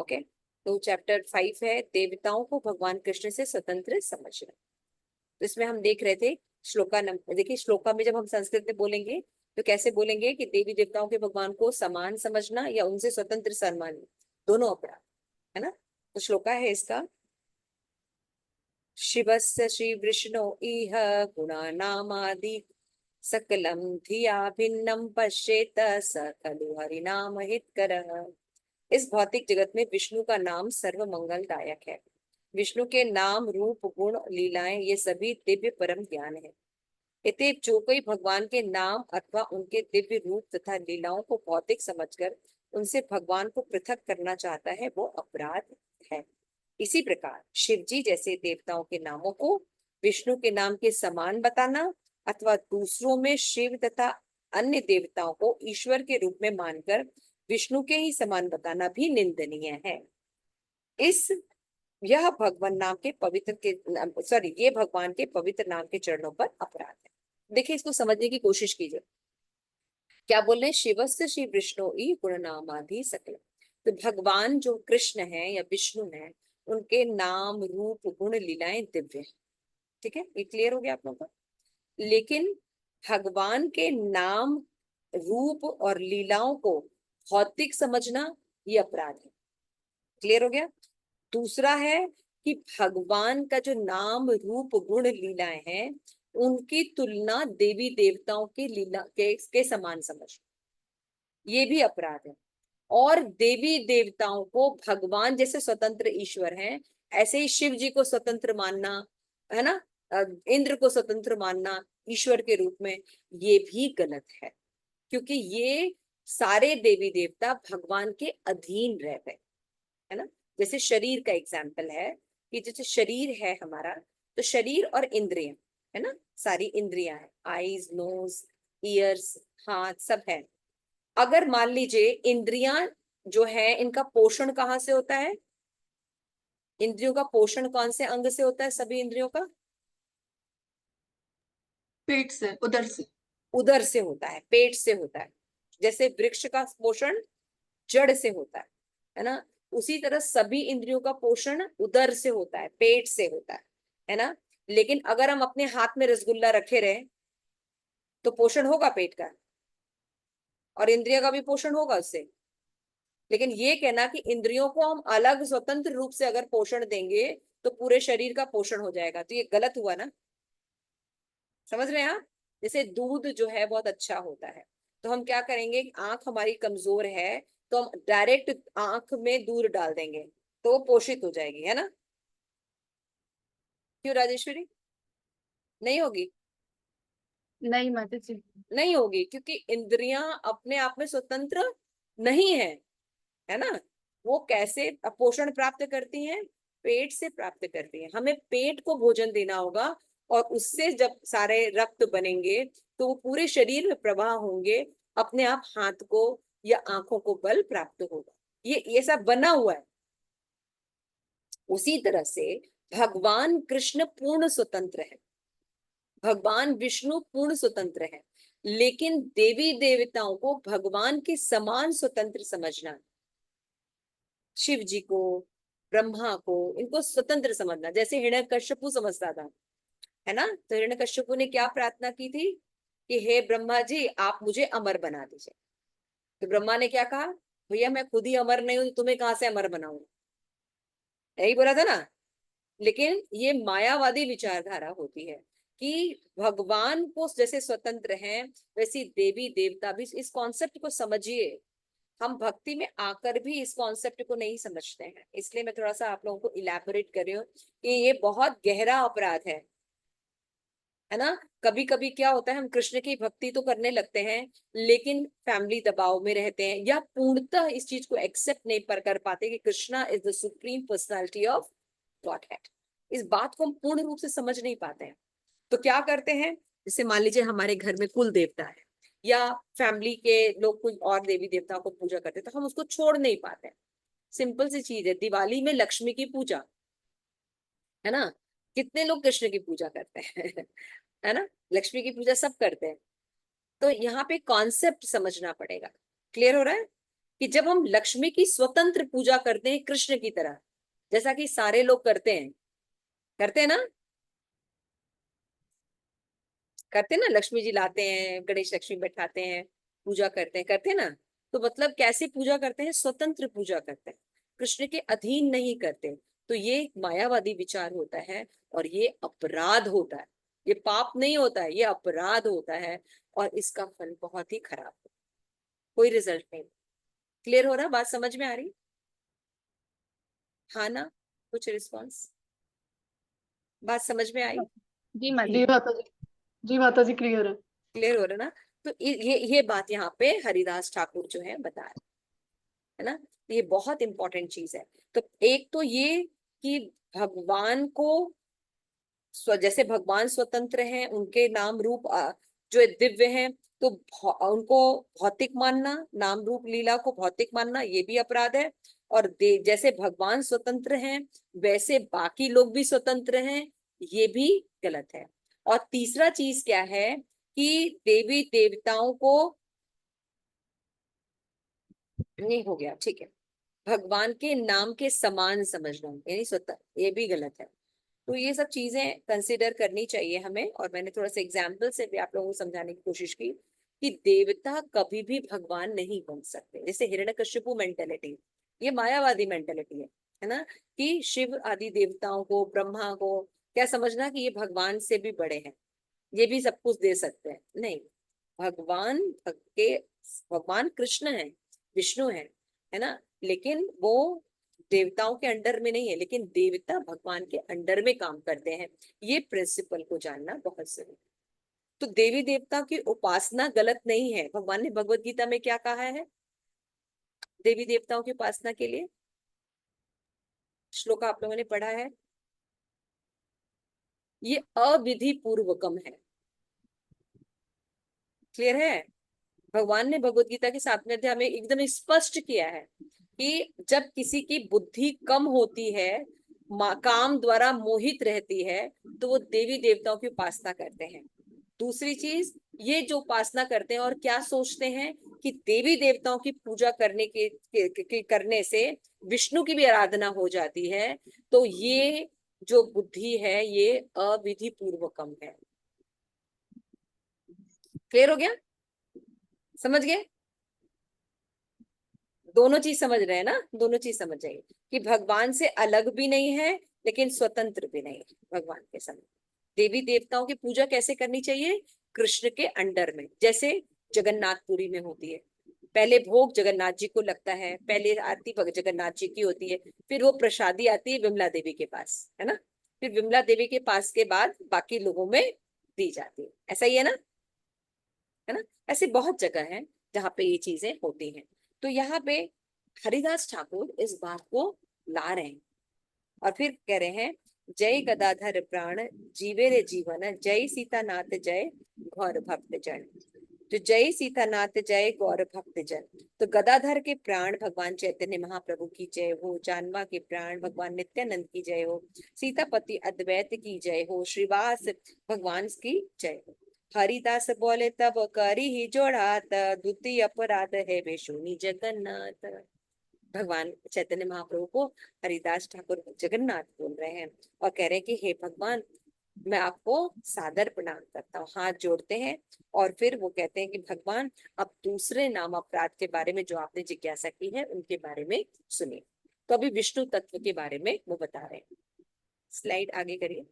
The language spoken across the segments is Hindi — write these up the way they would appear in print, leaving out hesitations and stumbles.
ओके, तो चैप्टर 5 है देवताओं को भगवान कृष्ण से स्वतंत्र समझना। तो इसमें हम देख रहे थे श्लोका नंबर, देखिए श्लोका में जब हम संस्कृत में बोलेंगे तो कैसे बोलेंगे कि देवी देवताओं के भगवान को समान समझना या उनसे स्वतंत्र सम्मान, दोनों अपराध है ना। तो श्लोका है इसका, शिवस्य श्री विष्णु इह गुणानामादि सकलम धिया भिन्नम पश्येत स खलु हरिनाम हितकरः। इस भौतिक जगत में विष्णु का नाम सर्व मंगलदायक है। विष्णु के नाम रूप गुण लीलाएं ये सभी दिव्य परम ज्ञान है। इतने जो कोई भगवान के नाम अथवा उनके दिव्य रूप तथा लीलाओं को भौतिक समझकर उनसे भगवान को पृथक करना चाहता है वो अपराध है। इसी प्रकार शिव जी जैसे देवताओं के नामों को विष्णु के नाम के समान बताना अथवा दूसरों में शिव तथा अन्य देवताओं को ईश्वर के रूप में मानकर विष्णु के ही समान बताना भी निंदनीय है। यह भगवान नाम के पवित्र के ये भगवान के पवित्र नाम के चरणों पर अपराध है। देखिए इसको समझने की कोशिश कीजिए, क्या बोल रहे हैं, शिवस्य श्री विष्णु ई गुणनामादि सकल। तो भगवान जो कृष्ण है या विष्णु है उनके नाम रूप गुण लीलाएं दिव्य है। ठीक है, ये क्लियर हो गया आप लोगों को। लेकिन भगवान के नाम रूप और लीलाओं को भौतिक समझना ये अपराध है। क्लियर हो गया। दूसरा है कि भगवान का जो नाम रूप गुण लीलाएं हैं उनकी तुलना देवी देवताओं की लीला के समान समझ, ये भी अपराध है। और देवी देवताओं को भगवान जैसे स्वतंत्र ईश्वर हैं ऐसे ही शिव जी को स्वतंत्र मानना है ना, इंद्र को स्वतंत्र मानना ईश्वर के रूप में, ये भी गलत है। क्योंकि ये सारे देवी देवता भगवान के अधीन रहते हैं, है ना। जैसे शरीर का एग्जाम्पल है कि जैसे शरीर है हमारा, तो शरीर और इंद्रियां है ना, सारी इंद्रियां है, आईज नोज ईयर्स हाथ सब है। अगर मान लीजिए इंद्रियां जो है इनका पोषण कहाँ से होता है, इंद्रियों का पोषण कौन से अंग से होता है, सभी इंद्रियों का पेट से, उधर से, उदर से होता है, पेट से होता है। जैसे वृक्ष का पोषण जड़ से होता है ना, उसी तरह सभी इंद्रियों का पोषण उदर से होता है, पेट से होता है ना। लेकिन अगर हम अपने हाथ में रसगुल्ला रखे रहे तो पोषण होगा पेट का, और इंद्रिय का भी पोषण होगा उससे। लेकिन ये कहना कि इंद्रियों को हम अलग स्वतंत्र रूप से अगर पोषण देंगे तो पूरे शरीर का पोषण हो जाएगा, तो ये गलत हुआ ना। समझ रहे हैं आप। जैसे दूध जो है बहुत अच्छा होता है, तो हम क्या करेंगे, आंख हमारी कमजोर है तो हम डायरेक्ट आंख में दूध डाल देंगे तो वो पोषित हो जाएगी, है ना। क्यों राजेश्वरी, नहीं होगी? नहीं माता जी। नहीं होगी क्योंकि इंद्रियां अपने आप में स्वतंत्र नहीं है, है ना। वो कैसे पोषण प्राप्त करती हैं, पेट से प्राप्त करती हैं। हमें पेट को भोजन देना होगा और उससे जब सारे रक्त बनेंगे तो वो पूरे शरीर में प्रवाह होंगे, अपने आप हाथ को या आंखों को बल प्राप्त होगा। ये सब बना हुआ है। उसी तरह से भगवान कृष्ण पूर्ण स्वतंत्र है, भगवान विष्णु पूर्ण स्वतंत्र है, लेकिन देवी देवताओं को भगवान के समान स्वतंत्र समझना, शिव जी को ब्रह्मा को इनको स्वतंत्र समझना, जैसे हिरण्यकश्यपु समझता था, है ना। तो हिरण्यकश्यपु ने क्या प्रार्थना की थी कि हे ब्रह्मा जी आप मुझे अमर बना दीजिए। तो ब्रह्मा ने क्या कहा, भैया मैं खुद ही अमर नहीं हूं तो तुम्हें कहां से अमर बनाऊंगा, यही बोला था ना। लेकिन ये मायावादी विचारधारा होती है कि भगवान को जैसे स्वतंत्र हैं वैसी देवी देवता भी। इस कॉन्सेप्ट को समझिए, हम भक्ति में आकर भी इस कॉन्सेप्ट को नहीं समझते हैं, इसलिए मैं थोड़ा सा आप लोगों को इलैबोरेट कर रही हूँ कि ये बहुत गहरा अपराध है ना। कभी कभी क्या होता है, हम कृष्ण की भक्ति तो करने लगते हैं लेकिन फैमिली दबाव में रहते हैं या पूर्णतः इस चीज को एक्सेप्ट नहीं कर पाते कि Krishna is the supreme personality of God head. इस बात को हम पूर्ण रूप से समझ नहीं पाते हैं। तो क्या करते हैं, जैसे मान लीजिए हमारे घर में कुल देवता है या फैमिली के लोग कोई और देवी देवताओं को पूजा करते हैं तो हम उसको छोड़ नहीं पाते हैं। सिंपल सी चीज है, दिवाली में लक्ष्मी की पूजा, है ना, कितने लोग कृष्ण की पूजा करते हैं है ना, लक्ष्मी की पूजा सब करते हैं। तो यहाँ पे कॉन्सेप्ट समझना पड़ेगा। क्लियर हो रहा है। कि जब हम लक्ष्मी की स्वतंत्र पूजा करते हैं कृष्ण की तरह, जैसा कि सारे लोग करते हैं ना, करते हैं ना, लक्ष्मी जी लाते हैं, गणेश लक्ष्मी बैठाते हैं, पूजा करते हैं ना। तो मतलब कैसे पूजा करते हैं? स्वतंत्र पूजा करते हैं, कृष्ण के अधीन नहीं करते। तो ये एक मायावादी विचार होता है, और ये अपराध होता है। ये पाप नहीं होता है, ये अपराध होता है, और इसका फल बहुत ही खराब है, कोई रिजल्ट नहीं। क्लियर हो रहा? बात समझ में आ रही? हाँ ना? कुछ रिस्पॉन्स? बात समझ में आई? जी माता जी जी। माता जी। जी माता जी, क्लियर है। क्लियर हो रहा ना? तो ये बात यहाँ पे हरिदास ठाकुर जो है बता रहे, है ना? तो ये बहुत इंपॉर्टेंट चीज है। तो एक तो ये कि भगवान को जैसे भगवान स्वतंत्र हैं, उनके नाम रूप जो दिव्य हैं, तो उनको भौतिक मानना, नाम रूप लीला को भौतिक मानना, ये भी अपराध है। और जैसे भगवान स्वतंत्र हैं, वैसे बाकी लोग भी स्वतंत्र हैं, ये भी गलत है। और तीसरा चीज क्या है कि देवी देवताओं को, नहीं हो गया, ठीक है, भगवान के नाम के समान समझना, यानी स्वतः, ये भी गलत है। तो ये सब चीजें कंसिडर करनी चाहिए हमें। और मैंने थोड़ा सा एग्जाम्पल से भी आप लोगों को समझाने की कोशिश की कि देवता कभी भी भगवान नहीं बन सकते। जैसे हिरण्यकश्यपु मेंटेलिटी, ये मायावादी मेंटेलिटी है ना, कि शिव आदि देवताओं को, ब्रह्मा को क्या समझना कि ये भगवान से भी बड़े हैं, ये भी सब कुछ दे सकते हैं। नहीं, भगवान के भगवान कृष्ण है, विष्णु है ना, लेकिन वो देवताओं के अंडर में नहीं है, लेकिन देवता भगवान के अंडर में काम करते हैं। ये प्रिंसिपल को जानना बहुत जरूरी। तो देवी देवता की उपासना गलत नहीं है। भगवान ने भगवत गीता में क्या कहा है देवी देवताओं की उपासना के लिए? श्लोक आप लोगों ने पढ़ा है, ये अविधि पूर्वकम है। क्लियर है? भगवान ने भगवत गीता के 7वें अध्याय में एकदम स्पष्ट किया है कि जब किसी की बुद्धि कम होती है, काम द्वारा मोहित रहती है, तो वो देवी देवताओं की उपासना करते हैं। दूसरी चीज, ये जो उपासना करते हैं और क्या सोचते हैं कि देवी देवताओं की पूजा करने से विष्णु की भी आराधना हो जाती है, तो ये जो बुद्धि है ये अविधि पूर्वकम है। क्लियर हो गया? समझ गए? दोनों चीज समझ रहे हैं ना? दोनों चीज समझ जाइए कि भगवान से अलग भी नहीं है, लेकिन स्वतंत्र भी नहीं है भगवान के समय। देवी देवताओं की पूजा कैसे करनी चाहिए? कृष्ण के अंडर में, जैसे जगन्नाथपुरी में होती है। पहले भोग जगन्नाथ जी को लगता है, पहले आरती जगन्नाथ जी की होती है, फिर वो प्रसादी आती है विमला देवी के पास, है ना, फिर विमला देवी के पास के बाद बाकी लोगों में दी जाती है। ऐसा ही है ना? ऐसे बहुत जगह है जहाँ पे ये चीजें होती हैं। तो यहाँ पे हरिदास ठाकुर इस बात को ला रहे हैं, और फिर कह रहे हैं, जय गदाधर प्राण जीवे रे जीवन, जय सीतानाथ जय गौर भक्त जन। तो जय सीतानाथ जय गौर भक्त जन, तो गदाधर के प्राण भगवान चैतन्य महाप्रभु की जय हो, जानवा के प्राण भगवान नित्यानंद की जय हो, सीतापति अद्वैत की जय हो, श्रीवास भगवान की जय हो। हरिदास बोले तब करी ही जोड़ात, द्वितीय अपराध है बेशुनी जगन्नाथ। भगवान चैतन्य महाप्रभु को हरिदास ठाकुर जगन्नाथ बोल रहे हैं, और कह रहे हैं कि हे भगवान, मैं आपको सादर प्रणाम करता हूँ, हाथ जोड़ते हैं। और फिर वो कहते हैं कि भगवान, अब दूसरे नाम अपराध के बारे में जो आपने जिज्ञासा की है उनके बारे में सुनिए। तो अभी विष्णु तत्व के बारे में वो बता रहे हैं। स्लाइड आगे करिए।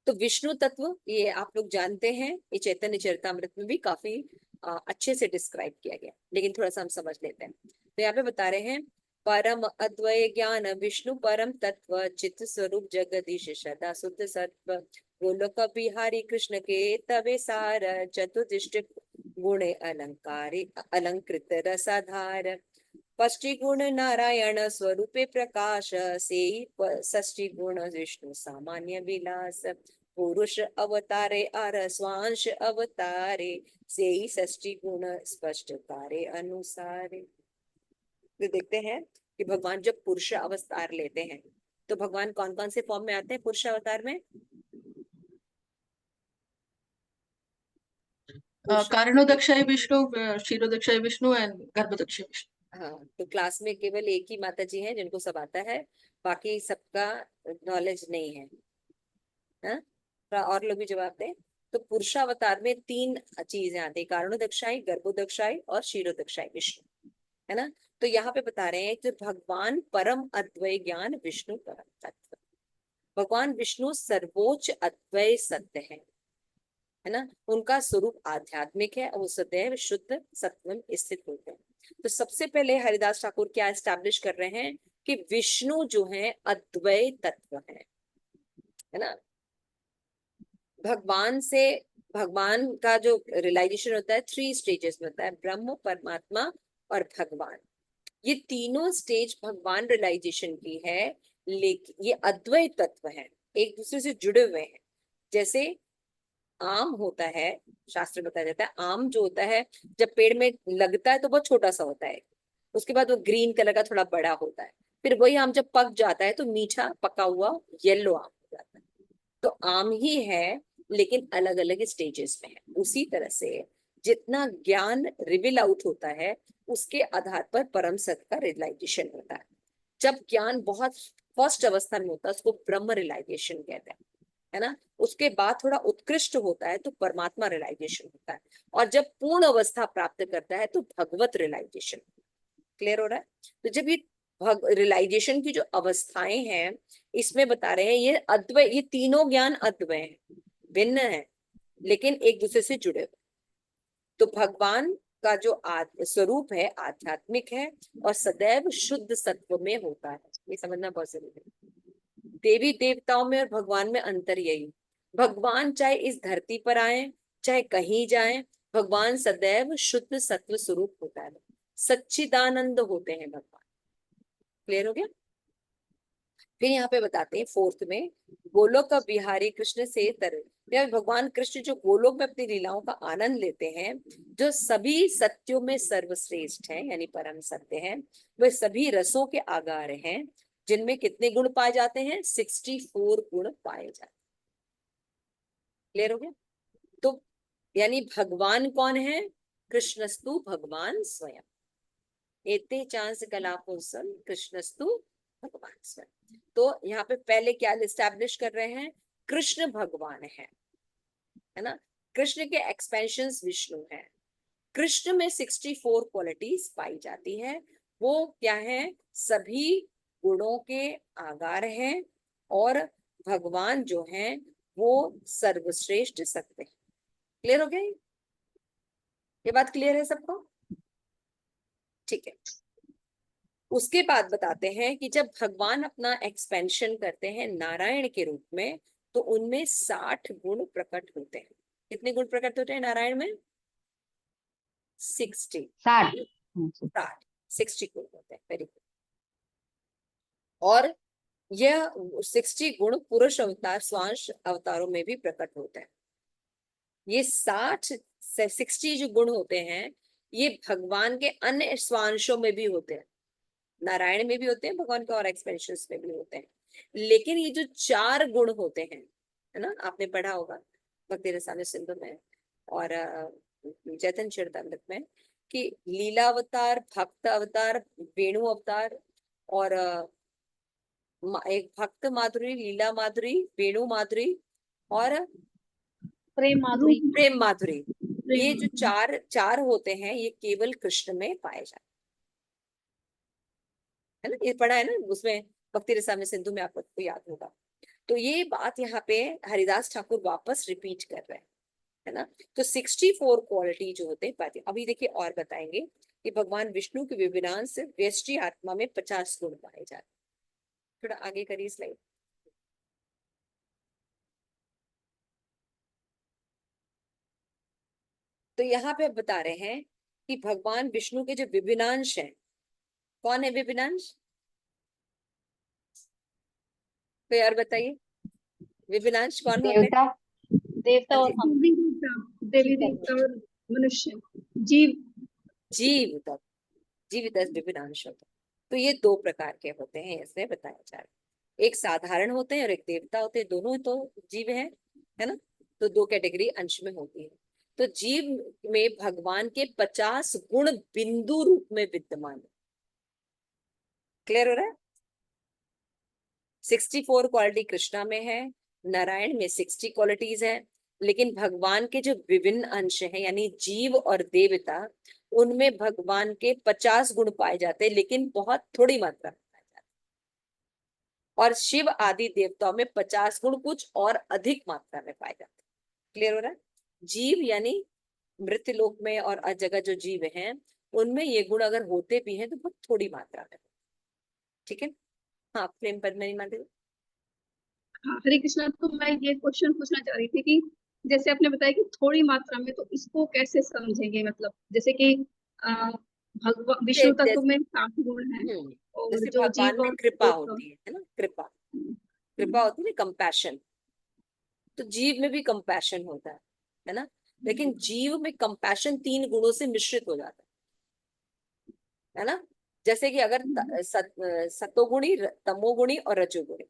तो विष्णु तत्व ये आप लोग जानते हैं, ये चैतन्य चरितामृत में भी काफी अच्छे से डिस्क्राइब किया गया, लेकिन थोड़ा सा हम समझ लेते हैं। तो यहाँ पे बता रहे हैं, परम अद्वय ज्ञान विष्णु परम तत्व चित स्वरूप जगदीश सदा शुद्ध सत्व गोलोक बिहारी कृष्ण के तवे सार चतुर्दिष्ट गुण अलंकारी अलंकृत रसाधार षष्ठी गुण नारायण स्वरूपे प्रकाश से षष्ठी गुण विष्णु सामान्य विलास पुरुष अवतारे अर स्वांश अवतारे से षष्ठी गुण स्पष्ट कार्य अनुसारे। तो देखते हैं कि भगवान जब पुरुष अवतार लेते हैं, तो भगवान कौन कौन से फॉर्म में आते हैं पुरुष अवतार में? कारणोदक्षाय विष्णु, क्षीरोदक्षाय विष्णु एंड गर्भोदक्षाय विष्णु। हाँ, तो क्लास में केवल एक ही माता जी हैं जिनको सब आता है, बाकी सबका नॉलेज नहीं है। हाँ, थोड़ा और लोग भी जवाब दें। तो पुरुषावतार में 3 चीजें आती है, कारणोदक्षाई, गर्भोदक्षाई और क्षीरोदक्षाई विष्णु, है ना। तो यहाँ पे बता रहे हैं कि भगवान परम अद्वय ज्ञान विष्णु परम तत्व, भगवान विष्णु सर्वोच्च अद्वय सत्य है ना। उनका स्वरूप आध्यात्मिक है और वो सदैव शुद्ध सत्व में स्थित होते हैं। तो सबसे पहले हरिदास ठाकुर क्या एस्टैब्लिश कर रहे हैं कि विष्णु जो है अद्वय तत्व है ना। भगवान का जो रियलाइजेशन होता है 3 स्टेजेस में होता है, ब्रह्म, परमात्मा और भगवान। ये तीनों स्टेज भगवान रियलाइजेशन की है, लेकिन ये अद्वैय तत्व है, एक दूसरे से जुड़े हुए हैं। जैसे आम होता है, शास्त्र में बताया जाता है, आम जो होता है जब पेड़ में लगता है तो बहुत छोटा सा होता है, उसके बाद वो ग्रीन कलर का थोड़ा बड़ा होता है, फिर वही आम जब पक जाता है तो मीठा पका हुआ येलो आम हो जाता है। तो आम ही है, लेकिन अलग अलग स्टेजेस में है। उसी तरह से जितना ज्ञान रिविल आउट होता है उसके आधार पर परम सत्य का रियलाइजेशन होता है। जब ज्ञान बहुत फर्स्ट अवस्था में होता है उसको ब्रह्म रियलाइजेशन कहते हैं, है ना। उसके बाद थोड़ा उत्कृष्ट होता है तो परमात्मा रियलाइजेशन होता है, और जब पूर्ण अवस्था प्राप्त करता है तो भगवत रियलाइजेशन। क्लियर हो रहा है। तो जब ये रियलाइजेशन की जो अवस्थाएं हैं इसमें बता रहे हैं ये अद्वय, ये तीनों ज्ञान अद्वय है, भिन्न है, लेकिन एक दूसरे से जुड़े हुए। तो भगवान का जो स्वरूप है आध्यात्मिक है और सदैव शुद्ध सत्व में होता है, ये समझना बहुत जरूरी है। देवी देवताओं में और भगवान में अंतर यही, भगवान चाहे इस धरती पर आए चाहे कहीं जाए, भगवान सदैव शुद्ध सत्व स्वरूप होता है, सच्चिदानंद होते हैं भगवान। क्लियर हो गया। फिर यहाँ पे बताते हैं 4th में, गोलोक का बिहारी कृष्ण से तर, भगवान कृष्ण जो गोलोक में अपनी लीलाओं का आनंद लेते हैं, जो सभी सत्यों में सर्वश्रेष्ठ है यानी परम सत्य है, वे सभी रसों के आगार हैं, जिनमें कितने गुण पाए जाते हैं, 64 गुण पाए जाते हैं। क्लियर हो गया। तो यानी भगवान कौन है, कृष्णस्तु भगवान स्वयं, एते चांस कलापुंसम कृष्णस्तु भगवान स्वयं। तो यहाँ पे पहले क्या एस्टैब्लिश कर रहे हैं, कृष्ण भगवान है ना। कृष्ण के एक्सपेंशंस विष्णु है। कृष्ण में 64 क्वालिटीज पाई जाती है। वो क्या है, सभी गुणों के आगार हैं, और भगवान जो हैं वो सर्वश्रेष्ठ सत्य है। क्लियर हो गया ये बात क्लियर है सबको। ठीक है। उसके बाद बताते हैं कि जब भगवान अपना एक्सपेंशन करते हैं नारायण के रूप में, तो उनमें 60 गुण प्रकट होते हैं। कितने गुण प्रकट होते हैं नारायण में, 60 गुण होते हैं। Very good. और यह 60 गुण पुरुष अवतार स्वांश अवतारों में भी प्रकट होते हैं। ये 60 जो गुण होते हैं ये भगवान के अन्य स्वांशों में भी होते हैं, नारायण में भी होते हैं भगवान के, और एक्सपेंशंस में भी होते हैं। लेकिन ये जो 4 गुण होते हैं, है ना, आपने पढ़ा होगा भक्ति रसायन सिंधु में और चैतन्य चरितामृत में, कि लीला अवतार, भक्त अवतार, वेणु अवतार, और एक भक्त माधुरी, लीला माधुरी, वेणु माधुरी और प्रेम माधुरी। ये जो चार होते हैं ये केवल कृष्ण में पाए जाते है ना। ये पढ़ा है ना उसमें भक्ति रसायन सिंधु में, आपको याद होगा। तो ये बात यहाँ पे हरिदास ठाकुर वापस रिपीट कर रहे हैं, है ना। तो 64 क्वालिटी जो होते हैं पाते। अभी देखिए और बताएंगे कि भगवान विष्णु के विभिन्नांश व्यष्टि आत्मा में 50 गुण पाए जाते। थोड़ा आगे करिए स्लाइड। तो यहाँ पे बता रहे हैं कि भगवान विष्णु के जो विभिन्नांश हैं, कौन है विभिन्नांश, कोई और बताइए, विभिन्नांश कौन होते हैं। देवता और हाँ हम, देवी देवता और मनुष्य, जीव। जीव तत्व, जीवित विभिन्नांश होता है। तो ये 2 प्रकार के होते हैं इसमें बताया जा रहा है, एक साधारण होते हैं और एक देवता होते हैं, दोनों तो जीव है ना। तो 2 कैटेगरी अंश में होती है। तो जीव में भगवान के 50 गुण बिंदु रूप में विद्यमान है। क्लियर हो रहा है? 64 क्वालिटी कृष्णा में है, नारायण में 60 क्वालिटीज है, लेकिन भगवान के जो विभिन्न अंश हैं यानी जीव और देवता, उनमें भगवान के 50 गुण पाए जाते हैं, लेकिन बहुत थोड़ी मात्रा में पाए जाते हैं। और शिव आदि देवताओं में 50 गुण कुछ और अधिक मात्रा में पाए जाते हैं। क्लियर हो रहा है? जीव यानी मृत्यु लोक में और जगह जो जीव हैं, उनमें ये गुण अगर होते भी हैं तो बहुत थोड़ी मात्रा में। ठीक है? हाँ, प्रेम पद्मिनी माता। हाँ, हरे कृष्णा। तो मैं ये क्वेश्चन पूछना चाह रही थी कि जैसे आपने बताया कि थोड़ी मात्रा में, तो इसको कैसे समझेंगे? मतलब जैसे कि भगवान विष्णु तत्व में 60 गुण हैं, और जैसे जो भगवान जीव में और कृपा देवता। होती है ना, कृपा, कृपा होती है ना, कंपैशन। तो जीव में भी कंपैशन होता है ना, लेकिन जीव में कंपैशन 3 गुणों से मिश्रित हो जाता है ना। जैसे कि अगर सतोगुणी, तमोगुणी और रजोगुणी,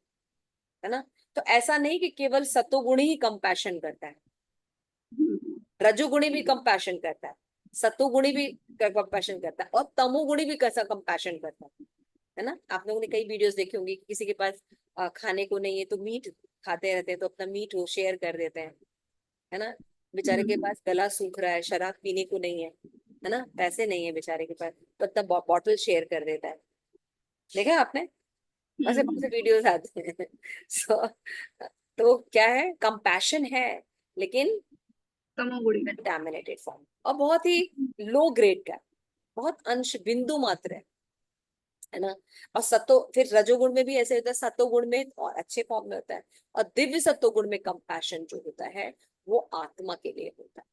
है ना, तो ऐसा नहीं कि केवल सतोगुणी ही कंपैशन करता है, रजोगुणी भी कंपैशन करता है, सतोगुणी भी कंपैशन करता है, और तमोगुणी भी कैसा कंपैशन करता है ना। आप लोगों ने कई वीडियोस देखी होंगी, किसी के पास खाने को नहीं है तो मीट खाते रहते हैं, तो अपना मीट वो शेयर कर देते हैं, है ना। बेचारे के पास गला सूख रहा है, शराब पीने को नहीं है ना, पैसे नहीं है बेचारे के पास, तो अपना बॉटल शेयर कर देता है। देखा आपने? ऐसे बहुत से वीडियोस आते हैं। सो तो क्या है, कंपैशन है, लेकिन तमोगुणी। कंटैमिनेटेड फॉर्म, और बहुत ही लो ग्रेड का, बहुत अंश बिंदु मात्र है ना। और सतो, फिर रजोगुण में भी ऐसे होता है, सतोगुण में और अच्छे फॉर्म में होता है, और दिव्य सत्वगुण में कंपैशन जो होता है वो आत्मा के लिए होता है,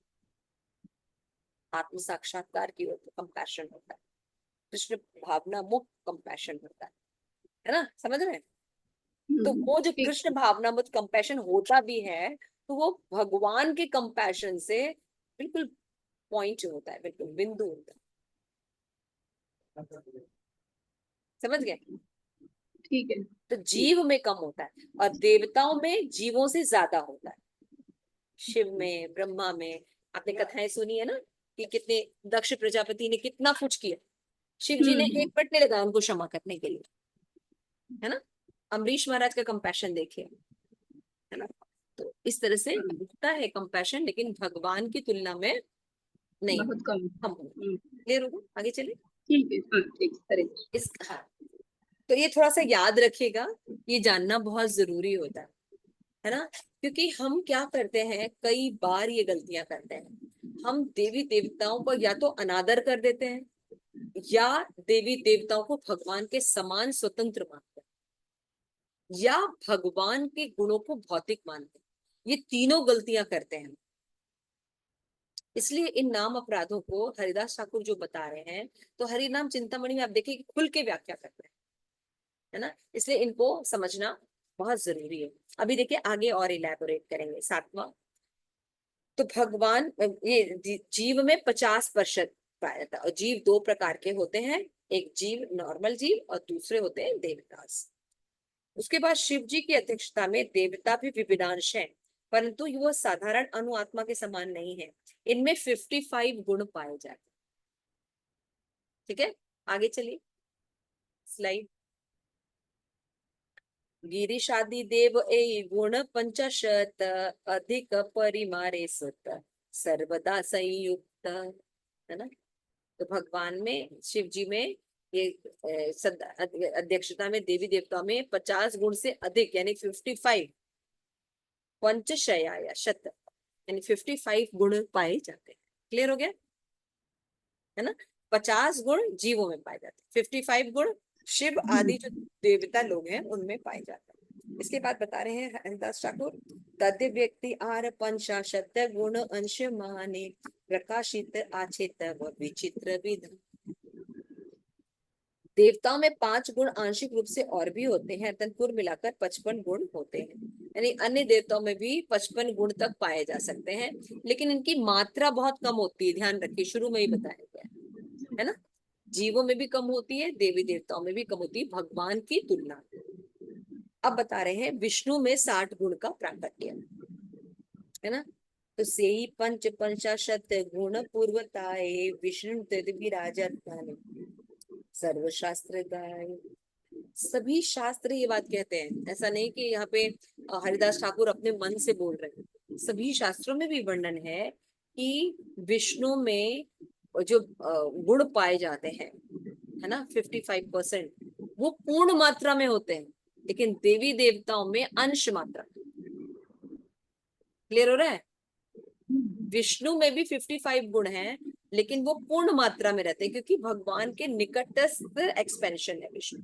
आत्म साक्षात्कार की ओर कंपैशन होता है, कृष्ण भावना मुक्त कंपैशन होता है ना, समझ रहे हैं? तो वो जो ठीक। कृष्ण भावना मुक्त कंपैशन होता भी है, तो वो भगवान के कंपैशन से बिल्कुल पॉइंट होता है, बिल्कुल बिंदु होता है। समझ गए? ठीक है। तो जीव में कम होता है, और देवताओं में जीवों से ज्यादा होता है। शिव में, ब्रह्मा में, आपने कथाएं सुनी है ना कि कितने, दक्ष प्रजापति ने कितना कुछ किया, शिव जी ने एक पट नहीं लगाया उनको क्षमा करने के लिए, है ना। अम्बरीश महाराज का कंपैशन देखिए, है ना। तो इस तरह से होता है कंपैशन, लेकिन भगवान की तुलना में नहीं, बहुत कम। कम होता है। क्लियर होगा? आगे चले। ठीक है। हाँ, ठीक। हरे कृष्ण। इस, हाँ, तो ये थोड़ा सा याद रखिएगा, ये जानना बहुत जरूरी होता है ना। क्योंकि हम क्या करते हैं, कई बार ये गलतियां करते हैं, हम देवी देवताओं को या तो अनादर कर देते हैं, या देवी देवताओं को भगवान के समान स्वतंत्र मानते हैं, या भगवान के गुणों को भौतिक मानते हैं। ये तीनों गलतियां करते हैं। इसलिए इन नाम अपराधों को हरिदास ठाकुर जो बता रहे हैं, तो हरि नाम चिंतामणि में आप देखिए कि खुल के व्याख्या करते हैं, है ना। इसलिए इनको समझना बहुत जरूरी है। अभी देखिए आगे और इलेबोरेट करेंगे। 7वां, तो भगवान, ये जीव में 50% पाया जाता है, और जीव 2 प्रकार के होते हैं, एक जीव नॉर्मल जीव और दूसरे होते हैं देवदास। उसके बाद शिव जी की अध्यक्षता में देवता भी विभिन्नांश हैं, परंतु वो साधारण अणु आत्मा के समान नहीं है। इनमें 55 गुण पाए जाते हैं। ठीक है, आगे चलिए स्लाइड। गिरीशादि देव ए गुण 50 अधिक परिमारे सुत सर्वदा संयुक्त, है ना। तो भगवान में, शिव जी में ये अध्यक्षता में देवी देवता में 50 गुण से अधिक यानी 55, पंचशया या शत यानी 55 गुण पाए जाते हैं। क्लियर हो गया? है ना। 50 गुण जीवों में पाए जाते हैं, 55 गुण शिव आदि जो देवता लोग हैं उनमें पाए जाते हैं। इसके बाद बता रहे हैं हरिदास ठाकुर, तद्य व्यक्ति आर पंचाशत गुण अंश माने प्रकाशित आछेत व विचित्र विध। देवताओं में 5 गुण आंशिक रूप से और भी होते हैं, कुल मिलाकर 55 गुण होते हैं। यानी अन्य देवताओं में भी 55 गुण तक पाए जा सकते हैं, लेकिन इनकी मात्रा बहुत कम होती है। ध्यान रखिए, शुरू में ही बताया गया है ना। जीवों में भी कम होती है, देवी देवताओं में भी कम होती है भगवान की तुलना। अब बता रहे हैं विष्णु में 60 गुण का प्राकट्य, है ना। तो सेई पंच पंचाशत गुण पूर्वताए विष्णु तद विराजताने सर्वशास्त्र गाए। सभी शास्त्र ये बात कहते हैं, ऐसा नहीं कि यहाँ पे हरिदास ठाकुर अपने मन से बोल रहे हैं। सभी शास्त्रों में भी वर्णन है कि विष्णु में जो गुण पाए जाते हैं, है ना, 55%, वो पूर्ण मात्रा में होते हैं, लेकिन देवी देवताओं में अंश मात्रा। क्लियर हो रहा है? विष्णु में भी 55 गुण हैं, लेकिन वो पूर्ण मात्रा में रहते हैं, क्योंकि भगवान के निकटस्थ एक्सपेंशन है विष्णु।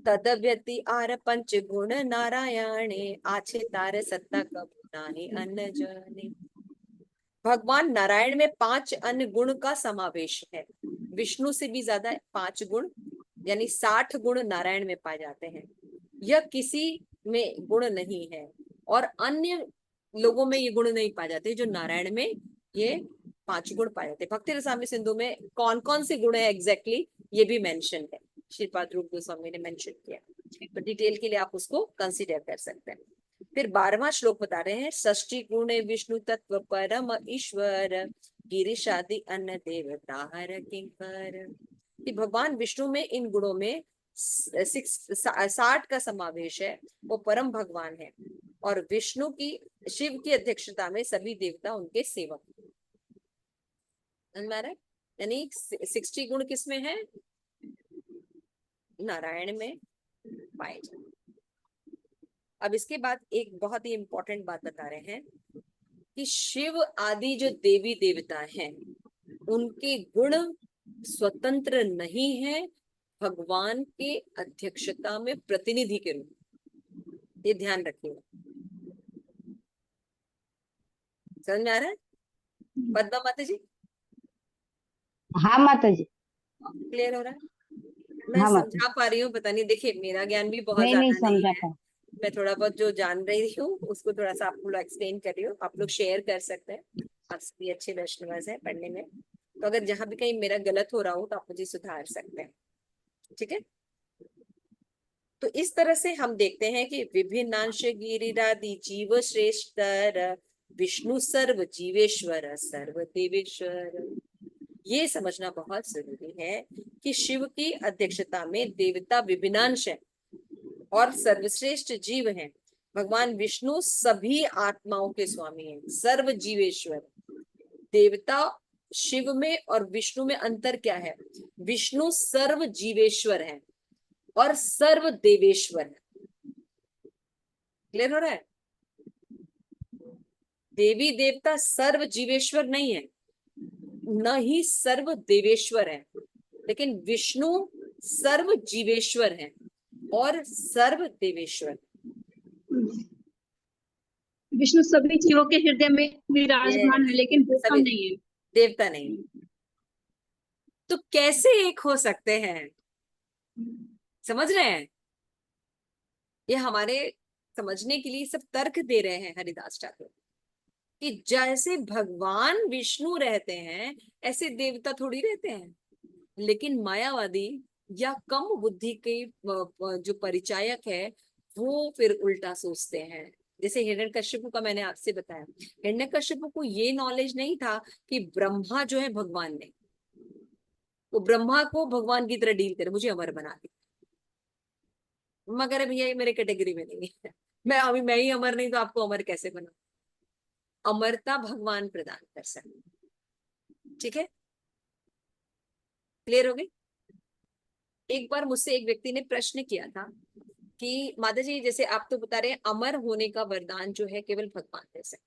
तदव्यति आर पंच गुण नारायणे आछे तारे सत्ता कब नाही अन्न जाने। भगवान नारायण में 5 अन्य गुण का समावेश है। विष्णु से भी ज्यादा 5 गुण, यानी 60 गुण नारायण में पाए जाते हैं। यह किसी में गुण नहीं है, और अन्य लोगों में ये गुण नहीं पाए जाते जो नारायण में ये 5 गुण पाए जाते हैं। भक्ति रसामृत सिंधु में कौन कौन से गुण है एग्जैक्टली ये भी मेंशन है, श्रीपाद रूप गोस्वामी ने मेंशन किया। तो डिटेल के लिए आप उसको कंसीडर कर सकते हैं। फिर 12वां श्लोक बता रहे हैं, षष्ठी गुणे विष्णु तत्व परम ईश्वर गिरिशादि अन्न देवता हर किंकर। कि भगवान विष्णु में इन गुणों में 60 का समावेश है, वो परम भगवान है, और विष्णु की शिव की अध्यक्षता में सभी देवता उनके सेवक। यानी 60 गुण किसमें है? नारायण में पाए जाते। अब इसके बाद एक बहुत ही इंपॉर्टेंट बात बता रहे हैं कि शिव आदि जो देवी देवता हैं उनके गुण स्वतंत्र नहीं है भगवान के अध्यक्षता में प्रतिनिधि के रूप। ये ध्यान रखिएगा। समझ में आ रहा है पद्मा माता जी? हाँ माता जी, क्लियर हो रहा है? मैं हाँ माता जी। समझा पा रही हूँ? पता नहीं, देखिए मेरा ज्ञान भी बहुत नहीं ज्यादा नहीं समझा है, पा। मैं थोड़ा बहुत जो जान रही हूँ उसको थोड़ा सा आपको एक्सप्लेन कर रही हूँ। आप लोग शेयर कर सकते हैं, आप सभी अच्छे वैष्णव हैं पढ़ने में, तो अगर जहां भी कहीं मेरा गलत हो रहा हो तो आप मुझे सुधार सकते हैं। ठीक है? तो इस तरह से हम देखते हैं कि विभिन्नांश गिरिरादि जीव श्रेष्ठतर विष्णु सर्व जीवेश्वर सर्व देवेश्वर। ये समझना बहुत जरूरी है कि शिव की अध्यक्षता में देवता विभिन्नांश है और सर्वश्रेष्ठ जीव हैं। भगवान विष्णु सभी आत्माओं के स्वामी हैं, सर्व जीवेश्वर। देवता शिव में और विष्णु में अंतर क्या है? विष्णु सर्व जीवेश्वर है और सर्व देवेश्वर है। क्लियर हो रहा है? देवी देवता सर्व जीवेश्वर नहीं है, न ही सर्व देवेश्वर है, लेकिन विष्णु सर्व जीवेश्वर है और सर्व देवेश्वर। विष्णु सभी जीवों के हृदय में विराजमान है, लेकिन देवता नहीं है। देवता नहीं। तो कैसे एक हो सकते हैं? समझ रहे हैं? ये हमारे समझने के लिए सब तर्क दे रहे हैं हरिदास ठाकुर कि जैसे भगवान विष्णु रहते हैं ऐसे देवता थोड़ी रहते हैं। लेकिन मायावादी या कम बुद्धि के जो परिचायक है वो फिर उल्टा सोचते हैं। जैसे हिरण्यकश्यप का मैंने आपसे बताया, हिरण्यकश्यप को ये नॉलेज नहीं था कि ब्रह्मा जो है भगवान ने, वो ब्रह्मा को भगवान की तरह डील करे, मुझे अमर बना दे। मगर भैया ये मेरे कैटेगरी में नहीं है, मैं ही अमर नहीं तो आपको अमर कैसे बना? अमरता भगवान प्रदान कर सकते। ठीक है? क्लियर हो गई? एक बार मुझसे एक व्यक्ति ने प्रश्न किया था कि माता जी जैसे आप तो बता रहे हैं अमर होने का वरदान जो है केवल भगवान दे सकते,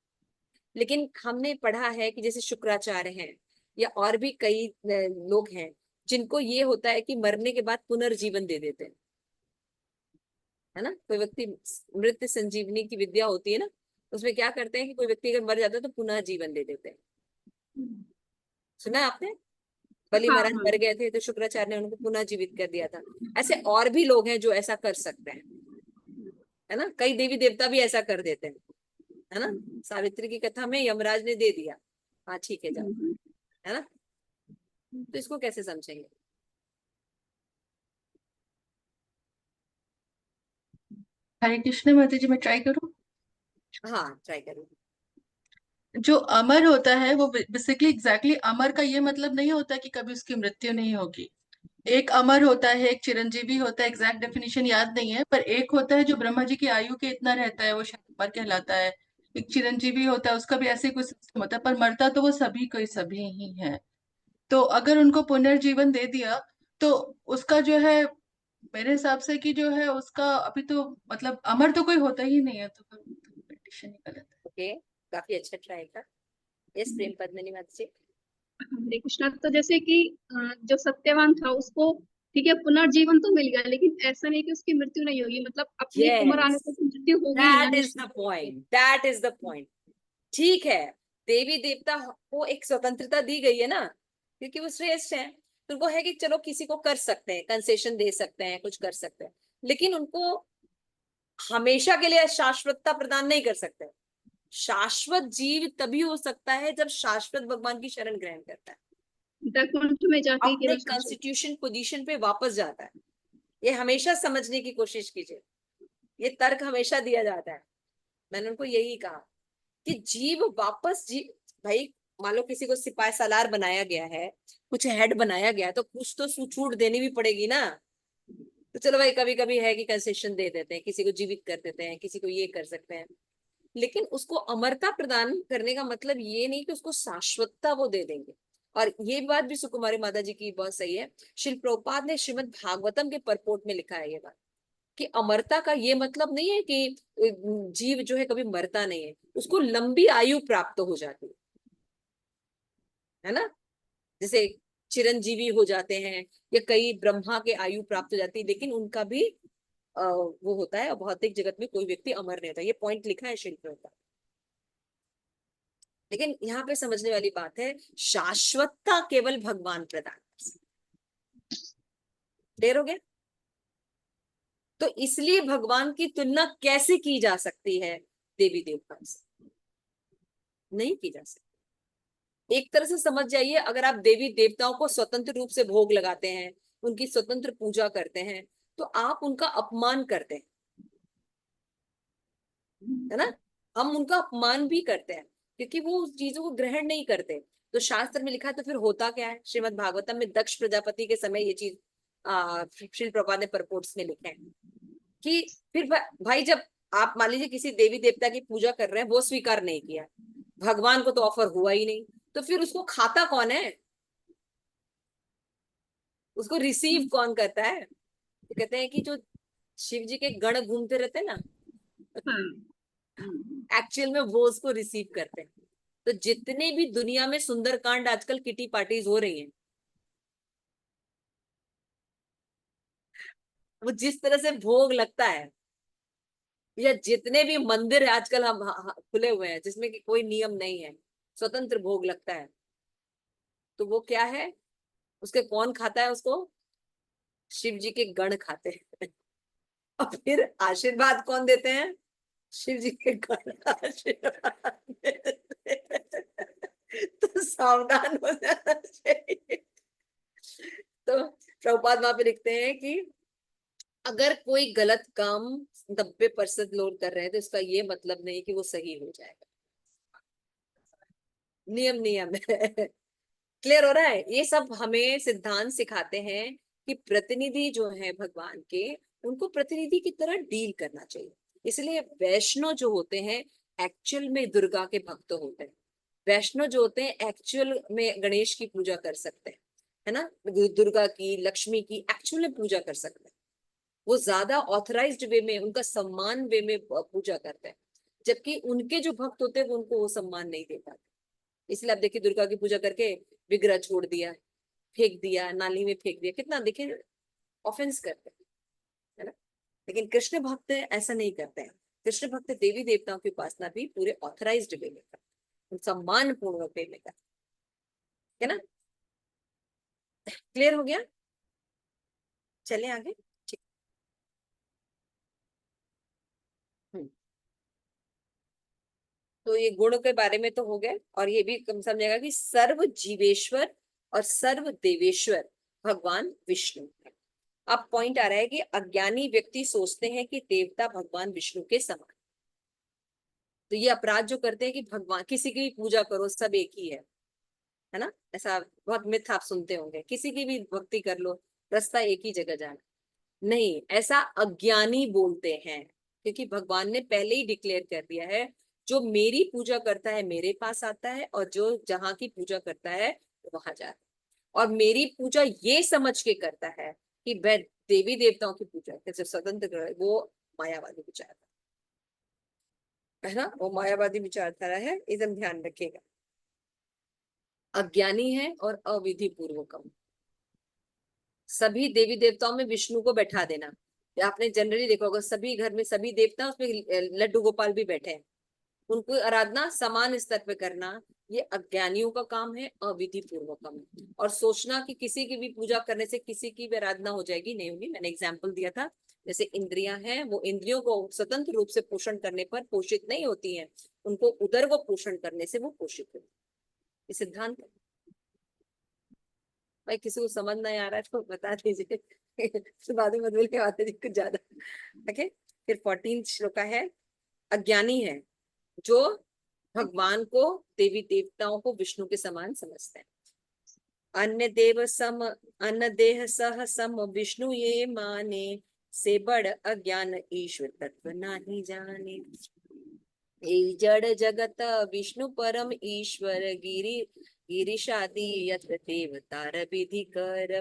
लेकिन हमने पढ़ा है कि जैसे शुक्राचार्य हैं या और भी कई लोग हैं जिनको ये होता है कि मरने के बाद पुनर्जीवन दे देते हैं, है ना। कोई व्यक्ति मृत्यु संजीवनी की विद्या होती है ना, उसमें क्या करते हैं कि कोई व्यक्ति अगर मर जाता है तो पुनः जीवन दे देते हैं। सुना है आपने? बलि महाराज मर गए थे तो शुक्राचार्य ने उनको पुनः जीवित कर दिया था। ऐसे और भी लोग हैं जो ऐसा कर सकते हैं, है ना। कई देवी देवता भी ऐसा कर देते हैं, है ना। सावित्री की कथा में यमराज ने दे दिया, हाँ ठीक है जाओ, है ना। तो इसको कैसे समझेंगे? हरे कृष्ण माता जी, मैं ट्राई करूँ? हाँ ट्राई करो। जो अमर होता है वो बेसिकली एग्जैक्टली अमर का ये मतलब नहीं होता कि कभी उसकी मृत्यु नहीं होगी। एक अमर होता है, एक चिरंजीवी होता है, एग्जैक्ट डेफिनेशन याद नहीं है, पर एक होता है जो ब्रह्मा जी की आयु के इतना रहता है, वो शायद अमर कहलाता है। एक चिरंजीवी होता है, उसका भी ऐसे कुछ सिस्टम होता है, पर मरता तो वो सभी कोई सभी ही है। तो अगर उनको पुनर्जीवन दे दिया तो उसका जो है, मेरे हिसाब से कि जो है उसका अभी तो मतलब अमर तो कोई होता ही नहीं है, तो फिर कंडीशन ही गलत है। ओके, काफी अच्छा ट्राई था। यस प्रेम पद्मिनी माता जी। हरे कृष्णा। तो जैसे कि जो सत्यवान था उसको ठीक है पुनर्जीवन तो मिल गया, लेकिन ऐसा नहीं कि उसकी मृत्यु नहीं होगी, मतलब अपनी उम्र आने यस, तक तो मृत्यु होगी ही ना दैट इज द निश्चित रूप से। Point, that is the point. ठीक है, देवी देवता को एक स्वतंत्रता दी गई है ना, क्योंकि वो श्रेष्ठ है, तो उनको है कि चलो किसी को कर सकते हैं, कंसेशन दे सकते हैं, कुछ कर सकते हैं, लेकिन उनको हमेशा के लिए शाश्वतता प्रदान नहीं कर सकते। शाश्वत जीव तभी हो सकता है जब शाश्वत भगवान की शरण ग्रहण करता है, वैकुंठ में जाके ही अपने केवल शाश्वत। कॉन्स्टिट्यूशन पोजीशन पे वापस जाता है। ये हमेशा समझने की कोशिश कीजिए, ये तर्क हमेशा दिया जाता है। मैंने उनको यही कहा कि जीव वापस जी, भाई मान लो किसी को सिपाही सालार बनाया गया है, कुछ हेड बनाया गया है, तो कुछ तो छूट देनी भी पड़ेगी ना। तो चलो भाई कभी कभी है कि कंसेशन दे देते हैं, किसी को जीवित कर देते हैं, किसी को ये कर सकते हैं, लेकिन उसको अमरता प्रदान करने का मतलब ये नहीं कि उसको शाश्वतता वो दे देंगे। और ये बात भी सुकुमारी माता जी की बहुत सही है। शिल प्रभुपाद ने श्रीमद् भागवतम के परपोर्ट में लिखा है ये बात, कि अमरता का ये मतलब नहीं है कि जीव जो है कभी मरता नहीं है, उसको लंबी आयु प्राप्त हो जाती है ना। जैसे चिरंजीवी हो जाते हैं, या कई ब्रह्मा के आयु प्राप्त हो जाती है, लेकिन उनका भी वो होता है, और भौतिक जगत में कोई व्यक्ति अमर नहीं होता। ये पॉइंट लिखा है शिल्प का। लेकिन यहाँ पे समझने वाली बात है, शाश्वतता केवल भगवान प्रदान कर सकते। क्लियर हो गया? तो इसलिए भगवान की तुलना कैसे की जा सकती है देवी देवताओं से? नहीं की जा सकती। एक तरह से समझ जाइए, अगर आप देवी देवताओं को स्वतंत्र रूप से भोग लगाते हैं, उनकी स्वतंत्र पूजा करते हैं, तो आप उनका अपमान करते हैं, है ना। हम उनका अपमान भी करते हैं, क्योंकि वो उस चीजों को ग्रहण नहीं करते। तो शास्त्र में लिखा है, तो फिर होता क्या है? श्रीमद् भागवतम में दक्ष प्रजापति के समय ये चीज श्रील प्रभुपाद ने परपोर्ट्स में लिखे हैं कि फिर भाई जब आप मान लीजिए किसी देवी देवता की पूजा कर रहे हैं, वो स्वीकार नहीं किया, भगवान को तो ऑफर हुआ ही नहीं, तो फिर उसको खाता कौन है? उसको रिसीव कौन करता है? तो कहते हैं कि जो शिव जी के गण घूमते रहते हैं ना, हाँ। एक्चुअल में वो उसको रिसीव करते हैं। तो जितने भी दुनिया में सुंदरकांड आजकल किटी पार्टीज हो रही हैं, वो जिस तरह से भोग लगता है, या जितने भी मंदिर आजकल हम खुले हुए हैं जिसमें कि कोई नियम नहीं है, स्वतंत्र भोग लगता है, तो वो क्या है? उसके कौन खाता है उसको? शिव जी के गण खाते हैं। और फिर आशीर्वाद कौन देते हैं? शिव जी के गण आशीर्वाद देते हैं। तो सावधान हो जाना चाहिए। तो प्रभुपाद वहां पे लिखते हैं कि अगर कोई गलत काम 90% लोग कर रहे हैं, तो इसका ये मतलब नहीं कि वो सही हो जाएगा। नियम नियम है। क्लियर हो रहा है? ये सब हमें सिद्धांत सिखाते हैं कि प्रतिनिधि जो है भगवान के, उनको प्रतिनिधि की तरह डील करना चाहिए। इसलिए वैष्णव जो होते हैं एक्चुअल में दुर्गा के भक्त होते हैं। वैष्णव जो होते हैं एक्चुअल में गणेश की पूजा कर सकते हैं, है ना, दुर्गा की, लक्ष्मी की एक्चुअल में पूजा कर सकते हैं। वो ज्यादा ऑथराइज्ड वे में, उनका सम्मान वे में पूजा करते हैं, जबकि उनके जो भक्त होते हैं वो उनको वो सम्मान नहीं दे पाते। इसलिए आप देखिए, दुर्गा की पूजा करके विग्रह छोड़ दिया, फेंक दिया, नाली में फेंक दिया, कितना देखिए ऑफेंस करते हैं, है ना। लेकिन कृष्ण भक्त ऐसा नहीं करते हैं। कृष्ण भक्त देवी देवताओं की उपासना भी पूरे ऑथराइज्ड वे में करते हैं, सम्मान पूर्ण वे में करते हैं, है ना। क्लियर हो गया? चले आगे। ठीक। हम्म। तो ये गुण के बारे में तो हो गए, और ये भी कम समझेगा कि सर्व जीवेश्वर और सर्व देवेश्वर भगवान विष्णु है। अब पॉइंट आ रहा है कि अज्ञानी व्यक्ति सोचते हैं कि देवता भगवान विष्णु के समान, तो ये अपराध जो करते हैं कि भगवान किसी की भी पूजा करो सब एक ही है ना, ऐसा बहुत मिथ आप सुनते होंगे, किसी की भी भक्ति कर लो रास्ता एक ही जगह जाना। नहीं, ऐसा अज्ञानी बोलते हैं, क्योंकि भगवान ने पहले ही डिक्लेयर कर दिया है जो मेरी पूजा करता है मेरे पास आता है, और जो जहां की पूजा करता है वहां जाता है। और मेरी पूजा ये समझ के करता है कि वह देवी देवताओं की पूजा कैसे स्वतंत्र करे, वो मायावादी विचारधारा है ना, वो मायावादी विचारधारा है, एकदम ध्यान रखिएगा। अज्ञानी है और अविधि पूर्वकम। सभी देवी देवताओं में विष्णु को बैठा देना, आपने जनरली देखा होगा सभी घर में सभी देवता उसमें लड्डू गोपाल भी बैठे हैं, उनको आराधना समान स्तर पे करना, ये अज्ञानियों का काम है, अविधि पूर्वकम है। और सोचना कि किसी की भी पूजा करने से किसी की भी आराधना हो जाएगी, नहीं होगी। मैंने एग्जाम्पल दिया था, जैसे इंद्रियां हैं, वो इंद्रियों को स्वतंत्र रूप से पोषण करने पर पोषित नहीं होती हैं, उनको उदर को पोषण करने से वो पोषित होती है। ये सिद्धांत है भाई, किसी को समझ नहीं आ रहा है तो बता दीजिए तो बाद में मत बोल के आते जी कुछ ज्यादा। ओके, फिर 14 श्लोका है, अज्ञानी है जो भगवान को देवी देवताओं को विष्णु के समान समझते हैं। अन्य देव सम अन्य देह सह सम विष्णु ये माने, से बड़ अज्ञान ईश्वर तत्व नहीं जाने। ये जड़ जगत विष्णु परम ईश्वर, गिरि गिरिशादि यत्र देवतार विधि कर,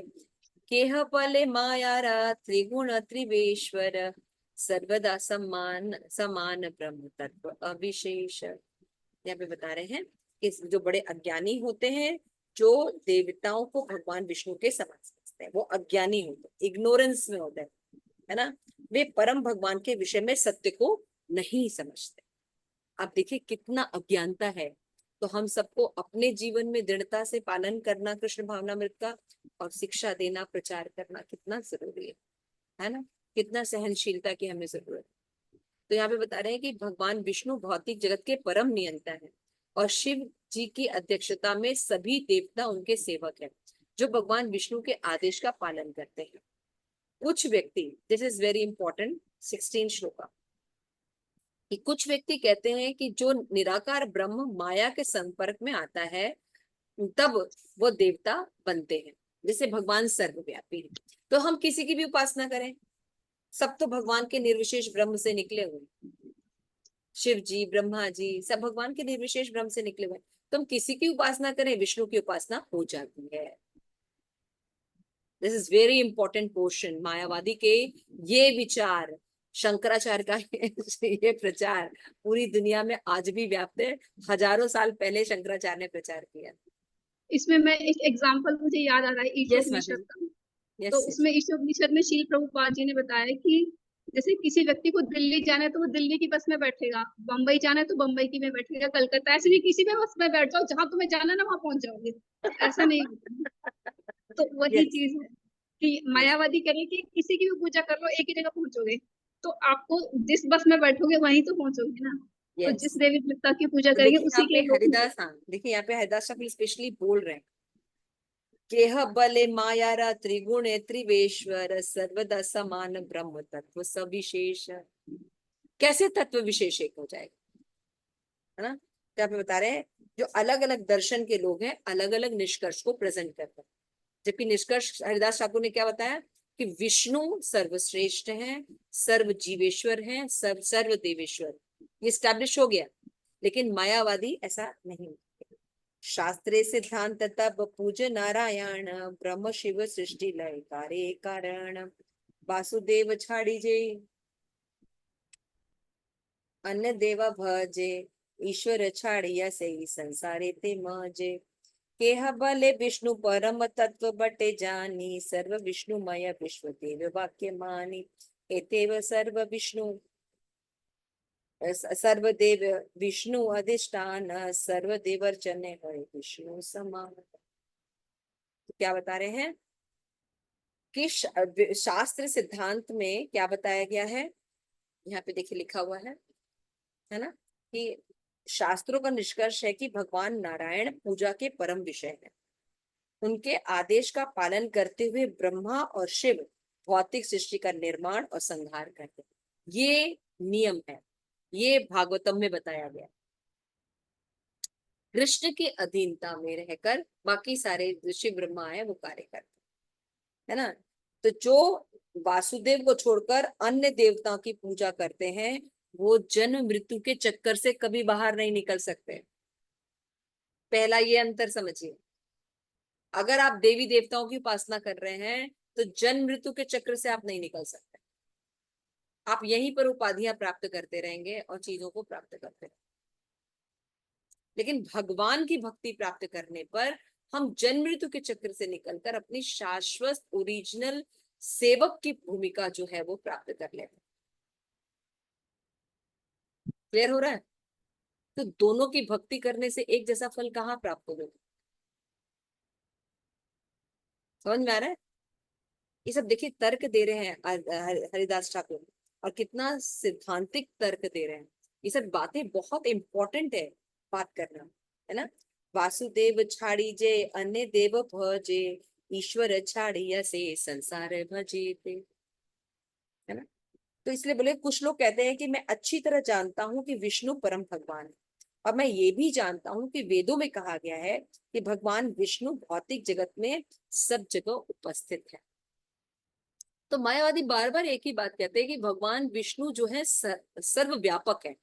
केह पले मायारा त्रिगुण त्रिवेश्वर, सर्वदा समान समान ब्रह्म तत्व अविशेष। यहाँ पे बता रहे हैं कि जो बड़े अज्ञानी होते हैं, जो देवताओं को भगवान विष्णु के समान समझते हैं, वो अज्ञानी होते हैं, इग्नोरेंस में होते हैं, है ना, वे परम भगवान के विषय में सत्य को नहीं समझते। आप देखिए कितना अज्ञानता है। तो हम सबको अपने जीवन में दृढ़ता से पालन करना कृष्ण भावनामृत का, और शिक्षा देना प्रचार करना कितना जरूरी है ना, कितना सहनशीलता की हमें जरूरत है। तो यहाँ पे बता रहे हैं कि भगवान विष्णु भौतिक जगत के परम नियंता है, और शिव जी की अध्यक्षता में सभी देवता उनके सेवक हैं, जो भगवान विष्णु के आदेश का पालन करते हैं। कुछ व्यक्ति, this is very important, 16 shloka, कि कुछ व्यक्ति कहते हैं कि जो निराकार ब्रह्म माया के संपर्क में आता है तब वो देवता बनते हैं, जैसे भगवान सर्वव्यापी है। तो हम किसी की भी उपासना करें, सब तो भगवान के निर्विशेष ब्रह्म से निकले हुए, शिव जी ब्रह्मा जी सब भगवान के निर्विशेष ब्रह्म से निकले हुए, तो हम किसी की उपासना करें विष्णु की उपासना हो जाती है। This is very important portion. मायावादी के ये विचार, शंकराचार्य का ये प्रचार पूरी दुनिया में आज भी व्याप्त है, हजारों साल पहले शंकराचार्य ने प्रचार किया। इसमें मैं एक एग्जांपल मुझे याद आ रहा है ईशोपनिषद का। तो उसमें ईशोपनिषद में शील प्रभुपाद जी ने बताया कि जैसे किसी व्यक्ति को दिल्ली जाना है तो वो दिल्ली की बस में बैठेगा, बम्बई जाना है तो बम्बई की में बैठेगा, कलकत्ता, ऐसे नहीं किसी भी बस में बैठ जाओ, जहां तुम्हें जाना है ना वहां पहुंच जाओगे, ऐसा नहीं होता। तो वही चीज है कि मायावादी करें कि किसी की भी पूजा कर लो एक ही जगह पहुंचोगे, तो आपको जिस बस में बैठोगे वहीं तो पहुंचोगे ना। तो जिस देवी देवता की पूजा तो करेंगे देखिए उसी यहाँ पे के लोग हरिदास, हाँ देखिए यहाँ पे हरिदास स्पेशली बोल रहे हैं, केह बले मायारा त्रिगुणे त्रिवेश्वर, सर्वदा समान ब्रह्म तत्व सविशेष। कैसे तत्व विशेष एक हो जाएगा, है ना। तो यहाँ पे बता रहे हैं जो अलग अलग दर्शन के लोग हैं अलग अलग निष्कर्ष को प्रेजेंट करते हैं, जबकि निष्कर्ष हरिदास ठाकुर ने क्या बताया कि विष्णु सर्वश्रेष्ठ हैं, सर्व जीवेश्वर हैं, सर्व देवेश्वर, ये स्टैब्लिश हो गया। लेकिन मायावादी ऐसा नहीं, शास्त्रे सिद्धांत तब पूज नारायण, ब्रह्म शिव सृष्टि लय कार्य कारण, वासुदेव छाड़ी जे अन्य देवा भजे, ईश्वर छाड़िया से संसारे ते मजे, केह बले विष्णु परम तत्व बटे जानी, सर्व विष्णुमय विश्व देव वाक्य मानी, एतेव सर्व विष्णु सर्वदेव विष्णु अधिष्ठान, सर्वदेवर्चने हरे विष्णु समान। तो क्या बता रहे हैं कि शास्त्र सिद्धांत में क्या बताया गया है, यहाँ पे देखिए लिखा हुआ है ना, कि शास्त्रों का निष्कर्ष है कि भगवान नारायण पूजा के परम विषय है, उनके आदेश का पालन करते हुए ब्रह्मा और शिव भौतिक सृष्टि का निर्माण और संहार करते हैं। ये नियम है, ये भागवतम में बताया गया। कृष्ण की अधीनता में रहकर बाकी सारे ऋषि ब्रह्मा है वो कार्य करते हैं, है ना। तो जो वासुदेव को छोड़कर अन्य देवताओं की पूजा करते हैं वो जन्म मृत्यु के चक्कर से कभी बाहर नहीं निकल सकते। पहला ये अंतर समझिए। अगर आप देवी देवताओं की उपासना कर रहे हैं तो जन्म मृत्यु के चक्र से आप नहीं निकल सकते। आप यहीं पर उपाधियां प्राप्त करते रहेंगे और चीजों को प्राप्त करते रहेंगे। लेकिन भगवान की भक्ति प्राप्त करने पर हम जन्म मृत्यु के चक्र से निकलकर अपनी शाश्वत ओरिजिनल सेवक की भूमिका जो है वो प्राप्त कर लेते हैं। क्लियर हो रहा है? तो दोनों की भक्ति करने से एक जैसा फल कहाँ प्राप्त होगा? समझ में आ रहा है? ये सब देखिए तर्क दे रहे हैं हरिदास ठाकुर, और कितना सिद्धांतिक तर्क दे रहे हैं। ये सब बातें बहुत इंपॉर्टेंट है बात करना, है ना। वासुदेव छाड़ी जे अन्य देव भजे, ईश्वर छाड़िया से संसार भजेते, है ना। तो इसलिए बोले कुछ लोग कहते हैं कि मैं अच्छी तरह जानता हूं कि विष्णु परम भगवान है, और मैं ये भी जानता हूं कि वेदों में कहा गया है कि भगवान विष्णु भौतिक जगत में सब जगह उपस्थित है। तो मायावादी बार बार एक ही बात कहते हैं कि भगवान विष्णु जो है सर्वव्यापक है,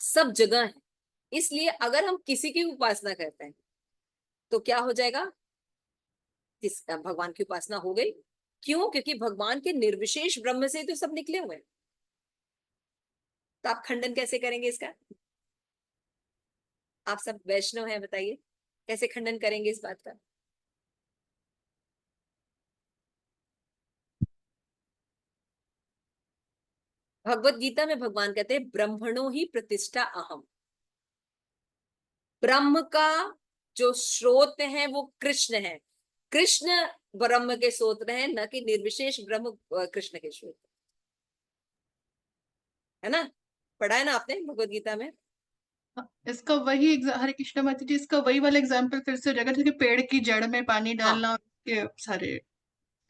सब जगह है। इसलिए अगर हम किसी की उपासना करते हैं तो क्या हो जाएगा? भगवान की उपासना हो गई। क्यों? क्योंकि भगवान के निर्विशेष ब्रह्म से तो सब निकले हुए हैं। तो आप खंडन कैसे करेंगे इसका? आप सब वैष्णव हैं, बताइए कैसे खंडन करेंगे इस बात का? भगवत गीता में भगवान कहते हैं ब्रह्मणो ही प्रतिष्ठा अहम। ब्रह्म का जो स्रोत है वो कृष्ण है। कृष्ण ब्रह्म के स्रोत हैं, न कि निर्विशेष ब्रह्म कृष्ण के स्रोत, है ना। पढ़ा है ना आपने भगवत गीता में? इसका वही हरे कृष्ण माता जी, इसका वही वाला एग्जाम्पल फिर से हो जाएगा जैसे कि पेड़ की जड़ में पानी हाँ डालना और उसके सारे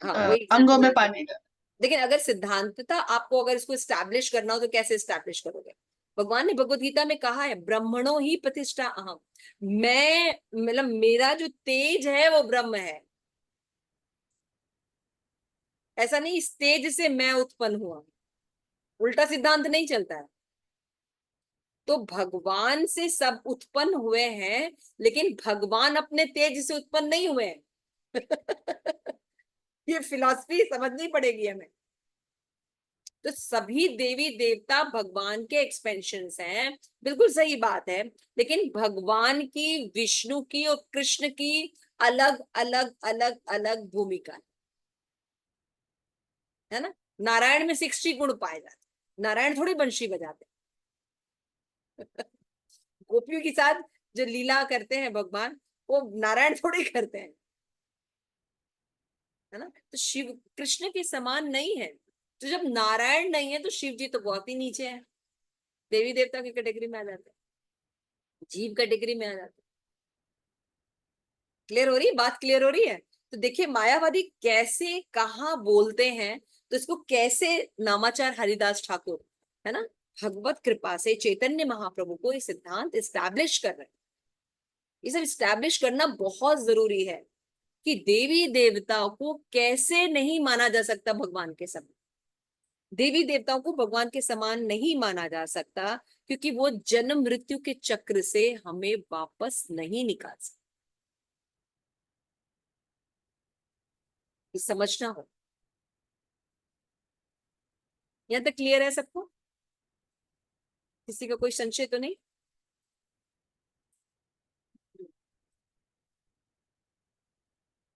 हाँ, वही अंगों एग्जाम्पल में आता है। पानी डालना। लेकिन अगर सिद्धांतता आपको अगर इसको स्टैब्लिश करना हो तो कैसे स्टैब्लिश करोगे? भगवान ने भगवत गीता में कहा है ब्रह्मणो ही प्रतिष्ठा अहम। मैं मतलब मेरा जो तेज है वो ब्रह्म है। ऐसा नहीं इस तेज से मैं उत्पन्न हुआ, उल्टा सिद्धांत नहीं चलता है। तो भगवान से सब उत्पन्न हुए हैं, लेकिन भगवान अपने तेज से उत्पन्न नहीं हुए हैं। ये फिलॉसफी समझनी पड़ेगी हमें। तो सभी देवी देवता भगवान के एक्सपेंशंस हैं, बिल्कुल सही बात है। लेकिन भगवान की, विष्णु की और कृष्ण की अलग अलग अलग अलग भूमिका है ना। नारायण में 60 गुण पाए जाते, नारायण थोड़ी बंशी बजाते। गोपियों के साथ जो लीला करते हैं भगवान, वो नारायण थोड़ी करते हैं, है ना। तो शिव कृष्ण के समान नहीं है। तो जब नारायण नहीं है तो शिव जी तो बहुत ही नीचे है, देवी देवता की कैटेगरी में आ जाते हैं, जीव कैटेगरी में आ जाते हैं। क्लियर हो रही है बात? क्लियर हो रही है? तो देखिए मायावादी कैसे कहाँ बोलते हैं, तो इसको कैसे नामाचार हरिदास ठाकुर, है ना, भगवत कृपा से चैतन्य महाप्रभु को ये सिद्धांत इस्टेब्लिश कर रहे हैं। ये सब इस्टेब्लिश करना बहुत जरूरी है कि देवी देवताओं को कैसे नहीं माना जा सकता भगवान के समान। देवी देवताओं को भगवान के समान नहीं माना जा सकता क्योंकि वो जन्म मृत्यु के चक्र से हमें वापस नहीं निकाल सकते। ये समझना हो। यहाँ तक क्लियर है सबको? किसी का कोई संशय तो नहीं?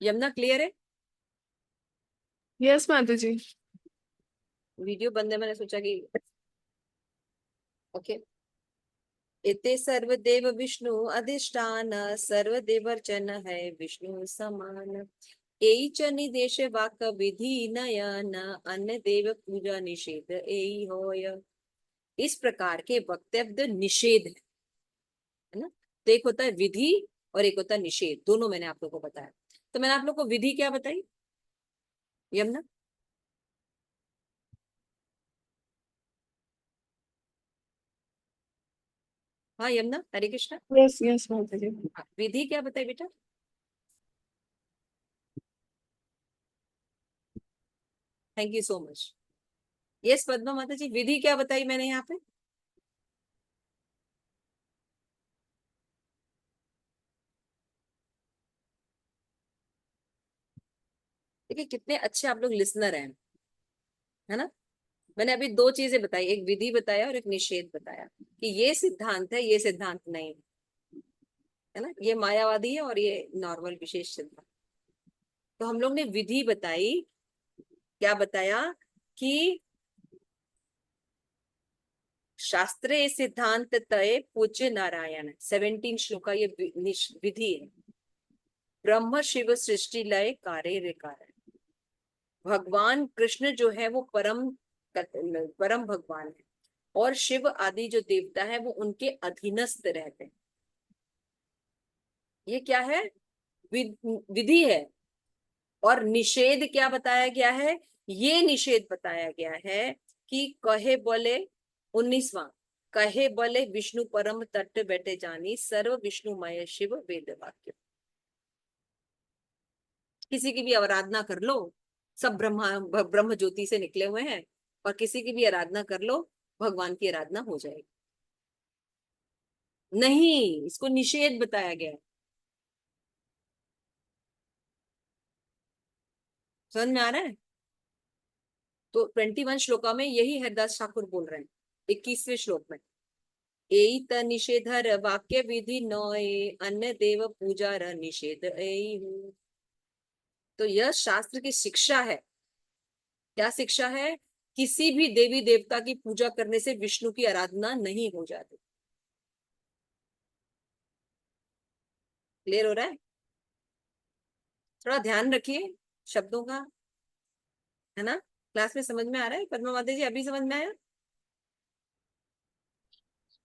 यमुना क्लियर है? यस माता जी। वीडियो बंद है, मैंने सोचा कि ओके। इते सर्वदेव विष्णु अधिष्ठान, सर्वदेवर्चन है विष्णु समान। एई च निदेश वाक विधि नयन, अन्य देव पूजा निषेध एई होय। इस प्रकार के वक्तव्य निषेध है ना। तो एक होता है विधि और एक होता है निषेध, दोनों मैंने आप लोगों को बताया। तो मैंने आप लोग को विधि क्या बताई यमुना? हाँ यमुना, हरे कृष्णा। यस यस माता जी। हाँ, विधि क्या बताए बेटा? Thank you so much. Yes Padma माता जी, विधि क्या बताई मैंने यहाँ पे? देखिए कितने अच्छे आप लोग लिसनर हैं, है ना। मैंने अभी दो चीजें बताई, एक विधि बताया और एक निषेध बताया कि ये सिद्धांत है, ये सिद्धांत नहीं, है ना। ये मायावादी है और ये नॉर्मल विशेष सिद्धांत। तो हम लोग ने विधि बताई, क्या बताया कि शास्त्रे सिद्धांत तय पूज्य नारायण, 17 श्लोका ये विधि है। ब्रह्म शिव सृष्टि लय कार्य रे कारण। भगवान कृष्ण जो है वो परम भगवान है, और शिव आदि जो देवता है वो उनके अधीनस्थ रहते हैं। ये क्या है? विधि है। और निषेध क्या बताया गया है? ये निषेध बताया गया है कि कहे बोले 19वां, कहे बोले विष्णु परम तट बैठे जानी, सर्व विष्णुमय शिव वेद वाक्य। किसी की भी आराधना कर लो, सब ब्रह्म ज्योति से निकले हुए हैं, और किसी की भी आराधना कर लो, भगवान की आराधना हो जाएगी। नहीं, इसको निषेध बताया गया है। समझ में आ रहा है? तो 21 श्लोका में यही हरिदास ठाकुर बोल रहे हैं, 21वें श्लोक में। एत निषेधर वाक्य विधि नये, अन्य देव पूजा र निषेध एहु। तो यह शास्त्र की शिक्षा है। क्या शिक्षा है? किसी भी देवी देवता की पूजा करने से विष्णु की आराधना नहीं हो जाती। क्लियर हो रहा है? थोड़ा ध्यान रखिए शब्दों का, है ना। क्लास में समझ में आ रहा है? पद्मा माता जी अभी समझ में आया?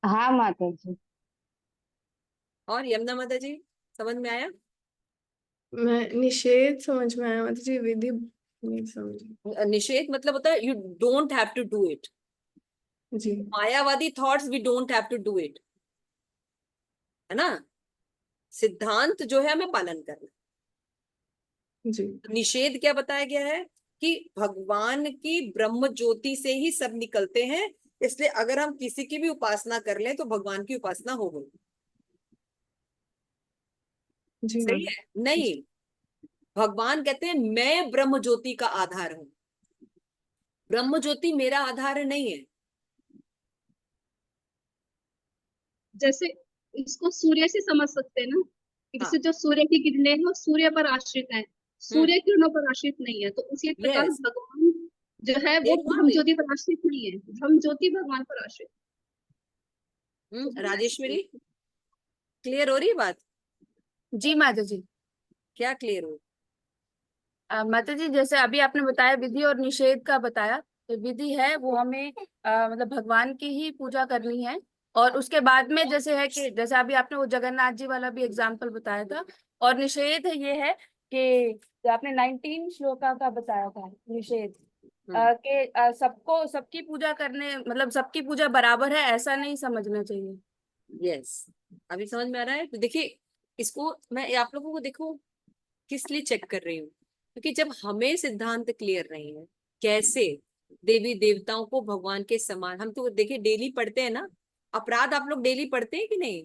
हाँ माता जी। और यमुना माता जी समझ में आया? मैं निषेध समझ में आया माता जी, विधि नहीं समझी। निषेध मतलब होता है you don't have to do it. जी मायावादी thoughts we don't have to do it, है ना। सिद्धांत जो है हमें पालन करना। जी निषेध क्या बताया गया है कि भगवान की ब्रह्म ज्योति से ही सब निकलते हैं, इसलिए अगर हम किसी की भी उपासना कर लें तो भगवान की उपासना हो गई। जी सही है? नहीं, भगवान कहते हैं मैं ब्रह्म ज्योति का आधार हूं। ब्रह्म ज्योति मेरा आधार नहीं है। जैसे इसको सूर्य से समझ सकते हैं ना, कि हाँ। जैसे जो सूर्य की किरणें हैं वो सूर्य पर आश्रित है, सूर्य किरणों पर आश्रित नहीं है। तो उसी प्रकार यस, भगवान जो है वो क्लियर हुआ ब्रह्म अभी? ज्योति पर आश्रित नहीं है, ब्रह्म ज्योति भगवान पर आश्रित है। तो वो ऐसे राजेश्वरी क्लियर हो रही है बात? जी माता जी। क्या क्लियर हो? माता जी जैसे अभी आपने बताया विधि और निषेध का बताया, तो विधि है वो हमें मतलब भगवान की ही पूजा करनी है। और उसके बाद में जैसे है कि जैसे अभी आपने वो जगन्नाथ जी वाला भी एग्जाम्पल बताया था। और निषेध ये है कि जो आपने 19 श्लोका का बताया था निषेध, कि सबको सबकी पूजा करने मतलब सबकी पूजा बराबर है ऐसा नहीं समझना चाहिए। यस, अभी समझ में आ रहा है? तो देखिए, इसको मैं आप लोगों को देखो किस लिए चेक कर रही हूँ, क्योंकि जब हमें सिद्धांत क्लियर नहीं है कैसे देवी देवताओं को भगवान के समान, हम तो देखिए डेली पढ़ते हैं ना, अपराध आप लोग डेली पढ़ते हैं कि नहीं,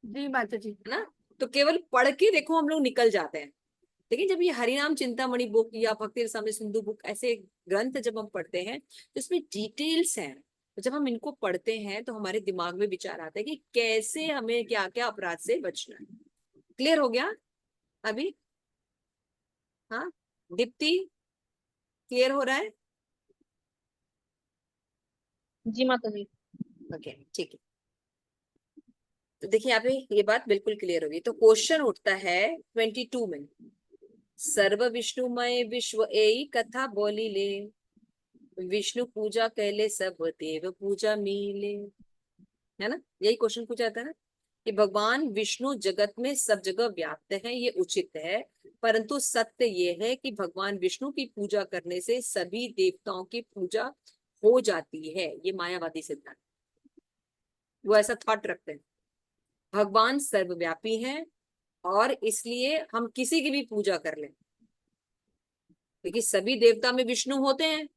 जी माता जी। है ना। तो केवल पढ़ के देखो हम लोग निकल जाते हैं, लेकिन जब ये हरिनाम चिंतामणि बुक या भक्ति रसामृत सिंधु बुक ऐसे ग्रंथ जब हम पढ़ते हैं तो इसमें डिटेल्स हैं। तो जब हम इनको पढ़ते हैं तो हमारे दिमाग में विचार आता है कि कैसे हमें क्या क्या अपराध से बचना है। क्लियर हो गया अभी? हाँ दीप्ति, क्लियर हो रहा है? जी माता जी। ओके ठीक है। तो देखिए यहाँ पे ये बात बिल्कुल क्लियर होगी। तो क्वेश्चन उठता है 22 में, सर्व विष्णुमय विश्व एई कथा बोली ले, विष्णु पूजा कैले सब देव पूजा मिले, है ना। यही क्वेश्चन पूछा जाता है ना कि भगवान विष्णु जगत में सब जगह व्याप्त है, ये उचित है, परंतु सत्य ये है कि भगवान विष्णु की पूजा करने से सभी देवताओं की पूजा हो जाती है। ये मायावादी सिद्धांत। वो ऐसा थॉट रखते हैं। भगवान सर्वव्यापी हैं और इसलिए हम किसी की भी पूजा कर लें, क्योंकि सभी देवता में विष्णु होते हैं,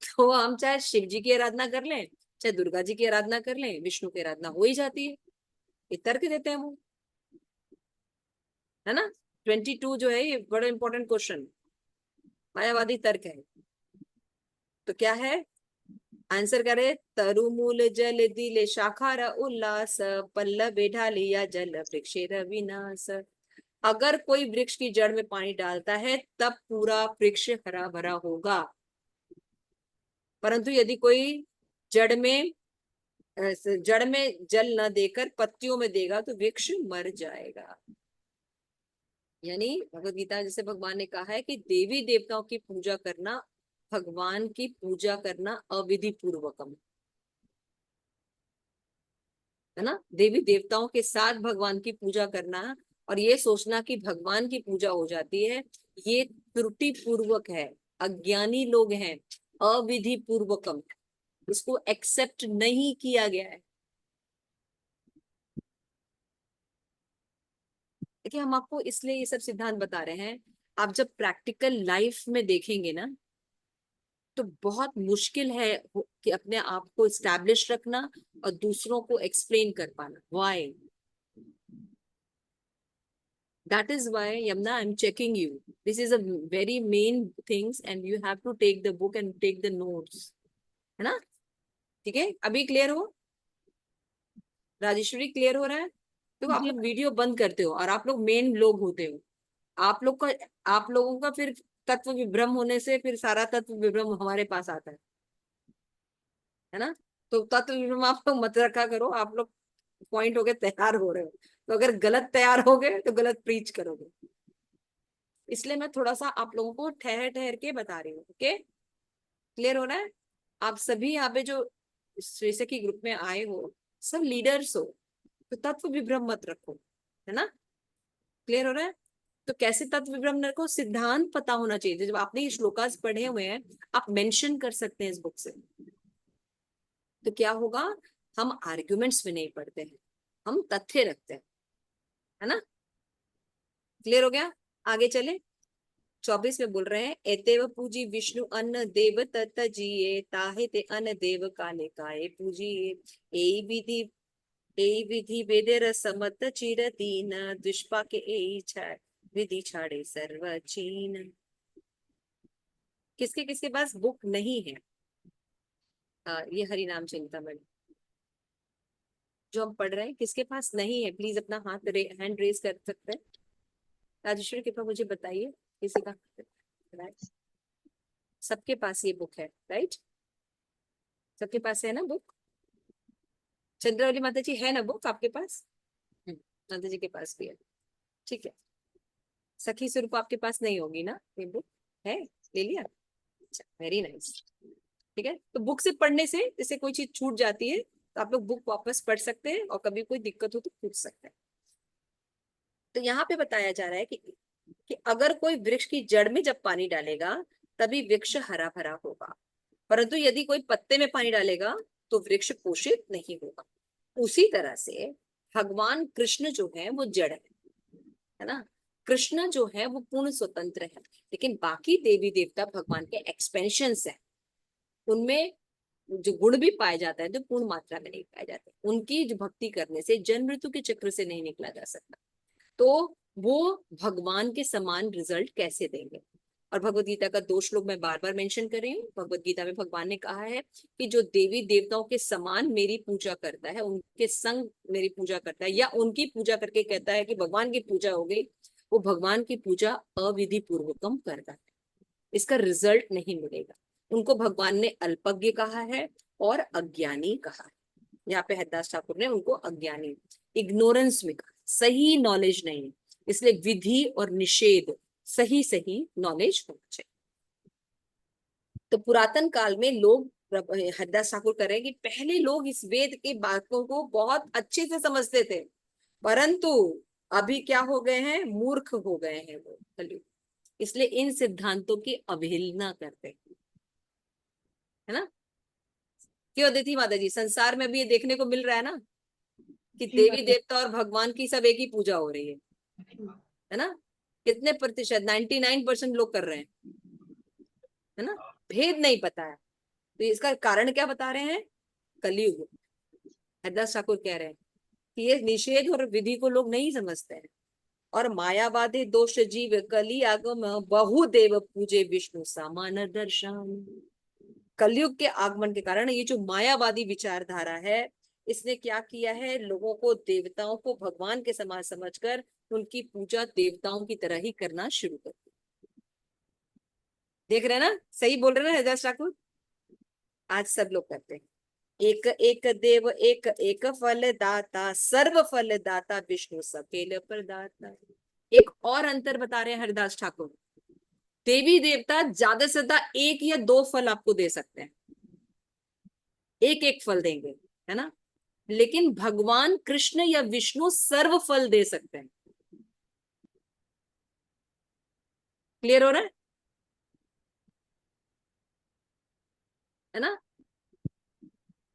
तो हम चाहे शिव जी की आराधना कर लें, चाहे दुर्गा जी की आराधना कर लें, विष्णु की आराधना हो ही जाती है। ये तर्क देते हैं वो, है ना। 22 जो है ये बड़ा इंपॉर्टेंट क्वेश्चन, मायावादी तर्क है। तो क्या है आंसर? करे तरुमूल जल दिले शाखार उल्लास पल्लव ढालिया जल वृक्षेर विनाश। अगर कोई वृक्ष की जड़ में पानी डालता है तब पूरा वृक्ष हरा भरा होगा, परंतु यदि कोई जड़ में जल न देकर पत्तियों में देगा तो वृक्ष मर जाएगा। यानी भगवत गीता जैसे भगवान ने कहा है कि देवी देवताओं की पूजा करना, भगवान की पूजा करना अविधि पूर्वकम, है ना। देवी देवताओं के साथ भगवान की पूजा करना और ये सोचना कि भगवान की पूजा हो जाती है, ये त्रुटि पूर्वक है, अज्ञानी लोग हैं, अविधि पूर्वकम, इसको एक्सेप्ट नहीं किया गया है। देखिए हम आपको इसलिए ये सब सिद्धांत बता रहे हैं, आप जब प्रैक्टिकल लाइफ में देखेंगे ना तो बहुत मुश्किल है कि अपने आप को एस्टैब्लिश रखना और दूसरों को एक्सप्लेन कर पाना। Why? That is why, Yamna, I'm checking you. This is a very main things and you have to take the book and take the notes. है ना? ठीक है, अभी क्लियर हो? राजेश्वरी क्लियर हो रहा है? तो आप लोग वीडियो बंद करते हो और आप लोग मेन लोग होते हो। आप लोगों का फिर तत्व विभ्रम होने से फिर सारा तत्व विभ्रम हमारे पास आता है ना। तो तत्व विभ्रम आप लोग मत रखा करो, आप लोग पॉइंट हो गए तैयार हो रहे हो, तो अगर गलत तैयार हो गए तो गलत प्रीच करोगे। इसलिए मैं थोड़ा सा आप लोगों को ठहर ठहर के बता रही हूँ। ओके, क्लियर हो रहा है? आप सभी यहाँ पे जो श्रेष्ठ की ग्रुप में आए हो सब लीडर्स हो, तो तत्व विभ्रम मत रखो, है ना। क्लियर हो रहा है? तो कैसे तत्व विभ्रम न रखो, सिद्धांत पता होना चाहिए। जब आपने ये श्लोकास पढ़े हुए हैं आप मेंशन कर सकते हैं इस बुक से, तो क्या होगा, हम आर्ग्यूमेंट्स में नहीं पढ़ते हैं, हम तथ्य रखते हैं, है ना। क्लियर हो गया? आगे चले। 24 में बोल रहे हैं, एतेव पूजी विष्णु अन्न देव तत जिये ताहे ते अन्न देव काले काये पूजिए ए विधि वेदेर समत चिर दीन दुष्पा के ए विधि छाड़े सर्व चीन। किसके किसके पास बुक नहीं है? ये हरि नाम चिंतामणि जो हम पढ़ रहे हैं, किसके पास नहीं है? प्लीज अपना हैंड रेज कर सकते हैं। राजेश्वरी कृपया मुझे बताइए किसी का। सबके पास ये बुक है, राइट? सबके पास है ना बुक? चंद्रावली माता जी है ना बुक आपके पास? माता जी के पास भी है, ठीक है। सखी स्वरूप आपके पास नहीं होगी ना ये बुक? है, ले लिया? अच्छा, वेरी नाइस। ठीक है, तो बुक से पढ़ने से जैसे कोई चीज छूट जाती है तो आप लोग बुक वापस पढ़ सकते हैं और कभी कोई दिक्कत हो तो पूछ सकते हैं। तो यहाँ पे बताया जा रहा है कि अगर कोई वृक्ष की जड़ में जब पानी डालेगा तभी वृक्ष हरा भरा होगा, परंतु यदि कोई पत्ते में पानी डालेगा तो वृक्ष पोषित नहीं होगा। उसी तरह से भगवान कृष्ण जो है वो जड़ है ना। कृष्ण जो है वो पूर्ण स्वतंत्र है, लेकिन बाकी देवी देवता भगवान के एक्सपेंशंस है, उनमें जो गुण भी पाए जाता है तो पूर्ण मात्रा में नहीं पाए जाते। उनकी जो भक्ति करने से जन्म मृत्यु के चक्र से नहीं निकला जा सकता, तो वो भगवान के समान रिजल्ट कैसे देंगे। और भगवत गीता का 2 श्लोक मैं बार बार मेंशन कर रही हूँ। भगवत गीता में भगवान ने कहा है कि जो देवी देवताओं के समान मेरी पूजा करता है, उनके संग मेरी पूजा करता है, या उनकी पूजा करके कहता है कि भगवान की पूजा हो गई, वो भगवान की पूजा अविधि पूर्वकम करता है, इसका रिजल्ट नहीं मिलेगा। उनको भगवान ने अल्पज्ञ कहा है और अज्ञानी कहा है। यहाँ पे हरदास ठाकुर ने उनको अज्ञानी, इग्नोरेंस में कहा, सही नॉलेज नहीं। इसलिए विधि और निषेध सही सही नॉलेज होना चाहिए। तो पुरातन काल में लोग, हरदास ठाकुर कह रहे हैं कि पहले लोग इस वेद की बातों को बहुत अच्छे से समझते थे, परंतु अभी क्या हो गए हैं, मूर्ख हो गए हैं वो, इसलिए इन सिद्धांतों की अवहेलना करते हैं, है ना। क्यों अदिति माता जी, संसार में भी ये देखने को मिल रहा है ना कि जी, देवी माता। देवता और भगवान की सब एक ही पूजा हो रही है ना? कितने प्रतिशत? 99% लोग कर रहे हैं, है ना? भेद नहीं पता है। तो इसका कारण क्या बता रहे हैं? कलयुग। हरदास ठाकुर कह रहे हैं कि ये निषेध और विधि को लोग नहीं समझते हैं। और मायावादी दोष जीव कली आगम बहुदेव पूजे विष्णु सामान दर्शन। कलयुग के आगमन के कारण ये जो मायावादी विचारधारा है, इसने क्या किया है, लोगों को देवताओं को भगवान के समान समझकर उनकी पूजा देवताओं की तरह ही करना शुरू कर दी। देख रहे हैं ना, सही बोल रहे हैं ना हरदास ठाकुर? आज सब लोग करते हैं। एक एक देव एक एक फल दाता, सर्व फल दाता विष्णु सकेल प्रदाता। एक और अंतर बता रहे हैं हरदास ठाकुर, देवी देवता ज्यादा से ज्यादा एक या दो फल आपको दे सकते हैं, एक एक फल देंगे, है ना? लेकिन भगवान कृष्ण या विष्णु सर्व फल दे सकते हैं। क्लियर हो रहा है ना?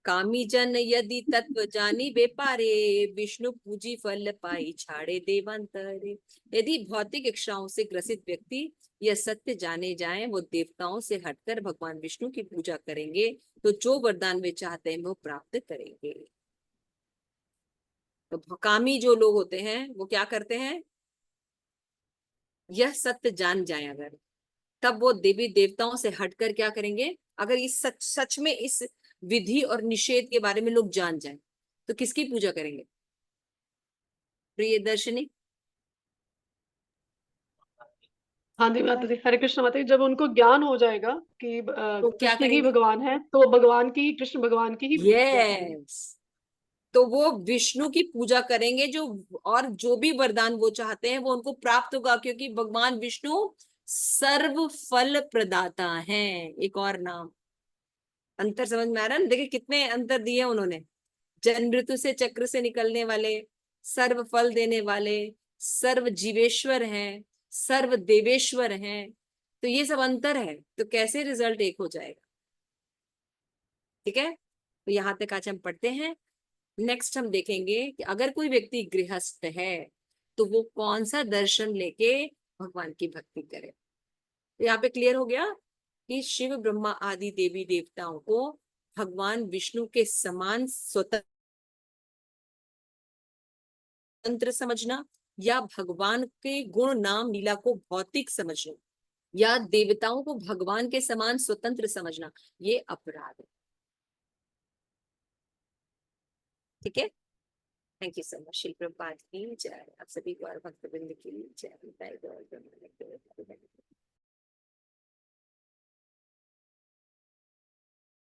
कामी जन यदि तत्व जानी बेपारे, विष्णु पूजी फल पाई छाड़े देवांतरे। यदि भौतिक इच्छाओं से ग्रसित व्यक्ति यह सत्य जाने जाएं, वो देवताओं से हटकर भगवान विष्णु की पूजा करेंगे तो जो वरदान वे चाहते हैं वो प्राप्त करेंगे। तो कामी जो लोग होते हैं वो क्या करते हैं, यह सत्य जान जाए अगर, तब वो देवी देवताओं से हटकर क्या करेंगे, अगर इस सच में इस विधि और निषेध के बारे में लोग जान जाएं तो किसकी पूजा करेंगे? प्रियदर्शनी। हाँ जी माता जी, हरे कृष्ण माता जी। जब उनको ज्ञान हो जाएगा कि तो क्या कृष्ण ही करेंगे? भगवान है, तो वो भगवान की, कृष्ण भगवान की ही पूजा करेंगे। यस, तो वो विष्णु की पूजा करेंगे जो, और जो भी वरदान वो चाहते हैं वो उनको प्राप्त होगा, क्योंकि भगवान विष्णु सर्व फल प्रदाता हैं। एक और नाम, अंतर समझ में आ रहा है ना? देखिए कितने अंतर दिए उन्होंने। जन्म ऋतु से चक्र से निकलने वाले, सर्व फल देने वाले, सर्व जीवेश्वर हैं, सर्व देवेश्वर हैं। तो ये सब अंतर है, तो कैसे रिजल्ट एक हो जाएगा? ठीक है, तो यहां तक आज हम पढ़ते हैं। नेक्स्ट हम देखेंगे कि अगर कोई व्यक्ति गृहस्थ है तो वो कौन सा दर्शन लेके भगवान की भक्ति करे। तो यहाँ पे क्लियर हो गया कि शिव ब्रह्मा आदि देवी देवताओं को भगवान विष्णु के समान स्वतंत्र समझना, या भगवान के गुण नाम लीला को भौतिक समझना, या देवताओं को भगवान के समान स्वतंत्र समझना, ये अपराध है। ठीक है, थैंक यू सो मच। शिल प्रभुपाद की जय। आप सभी को और भक्तवृंद की जय।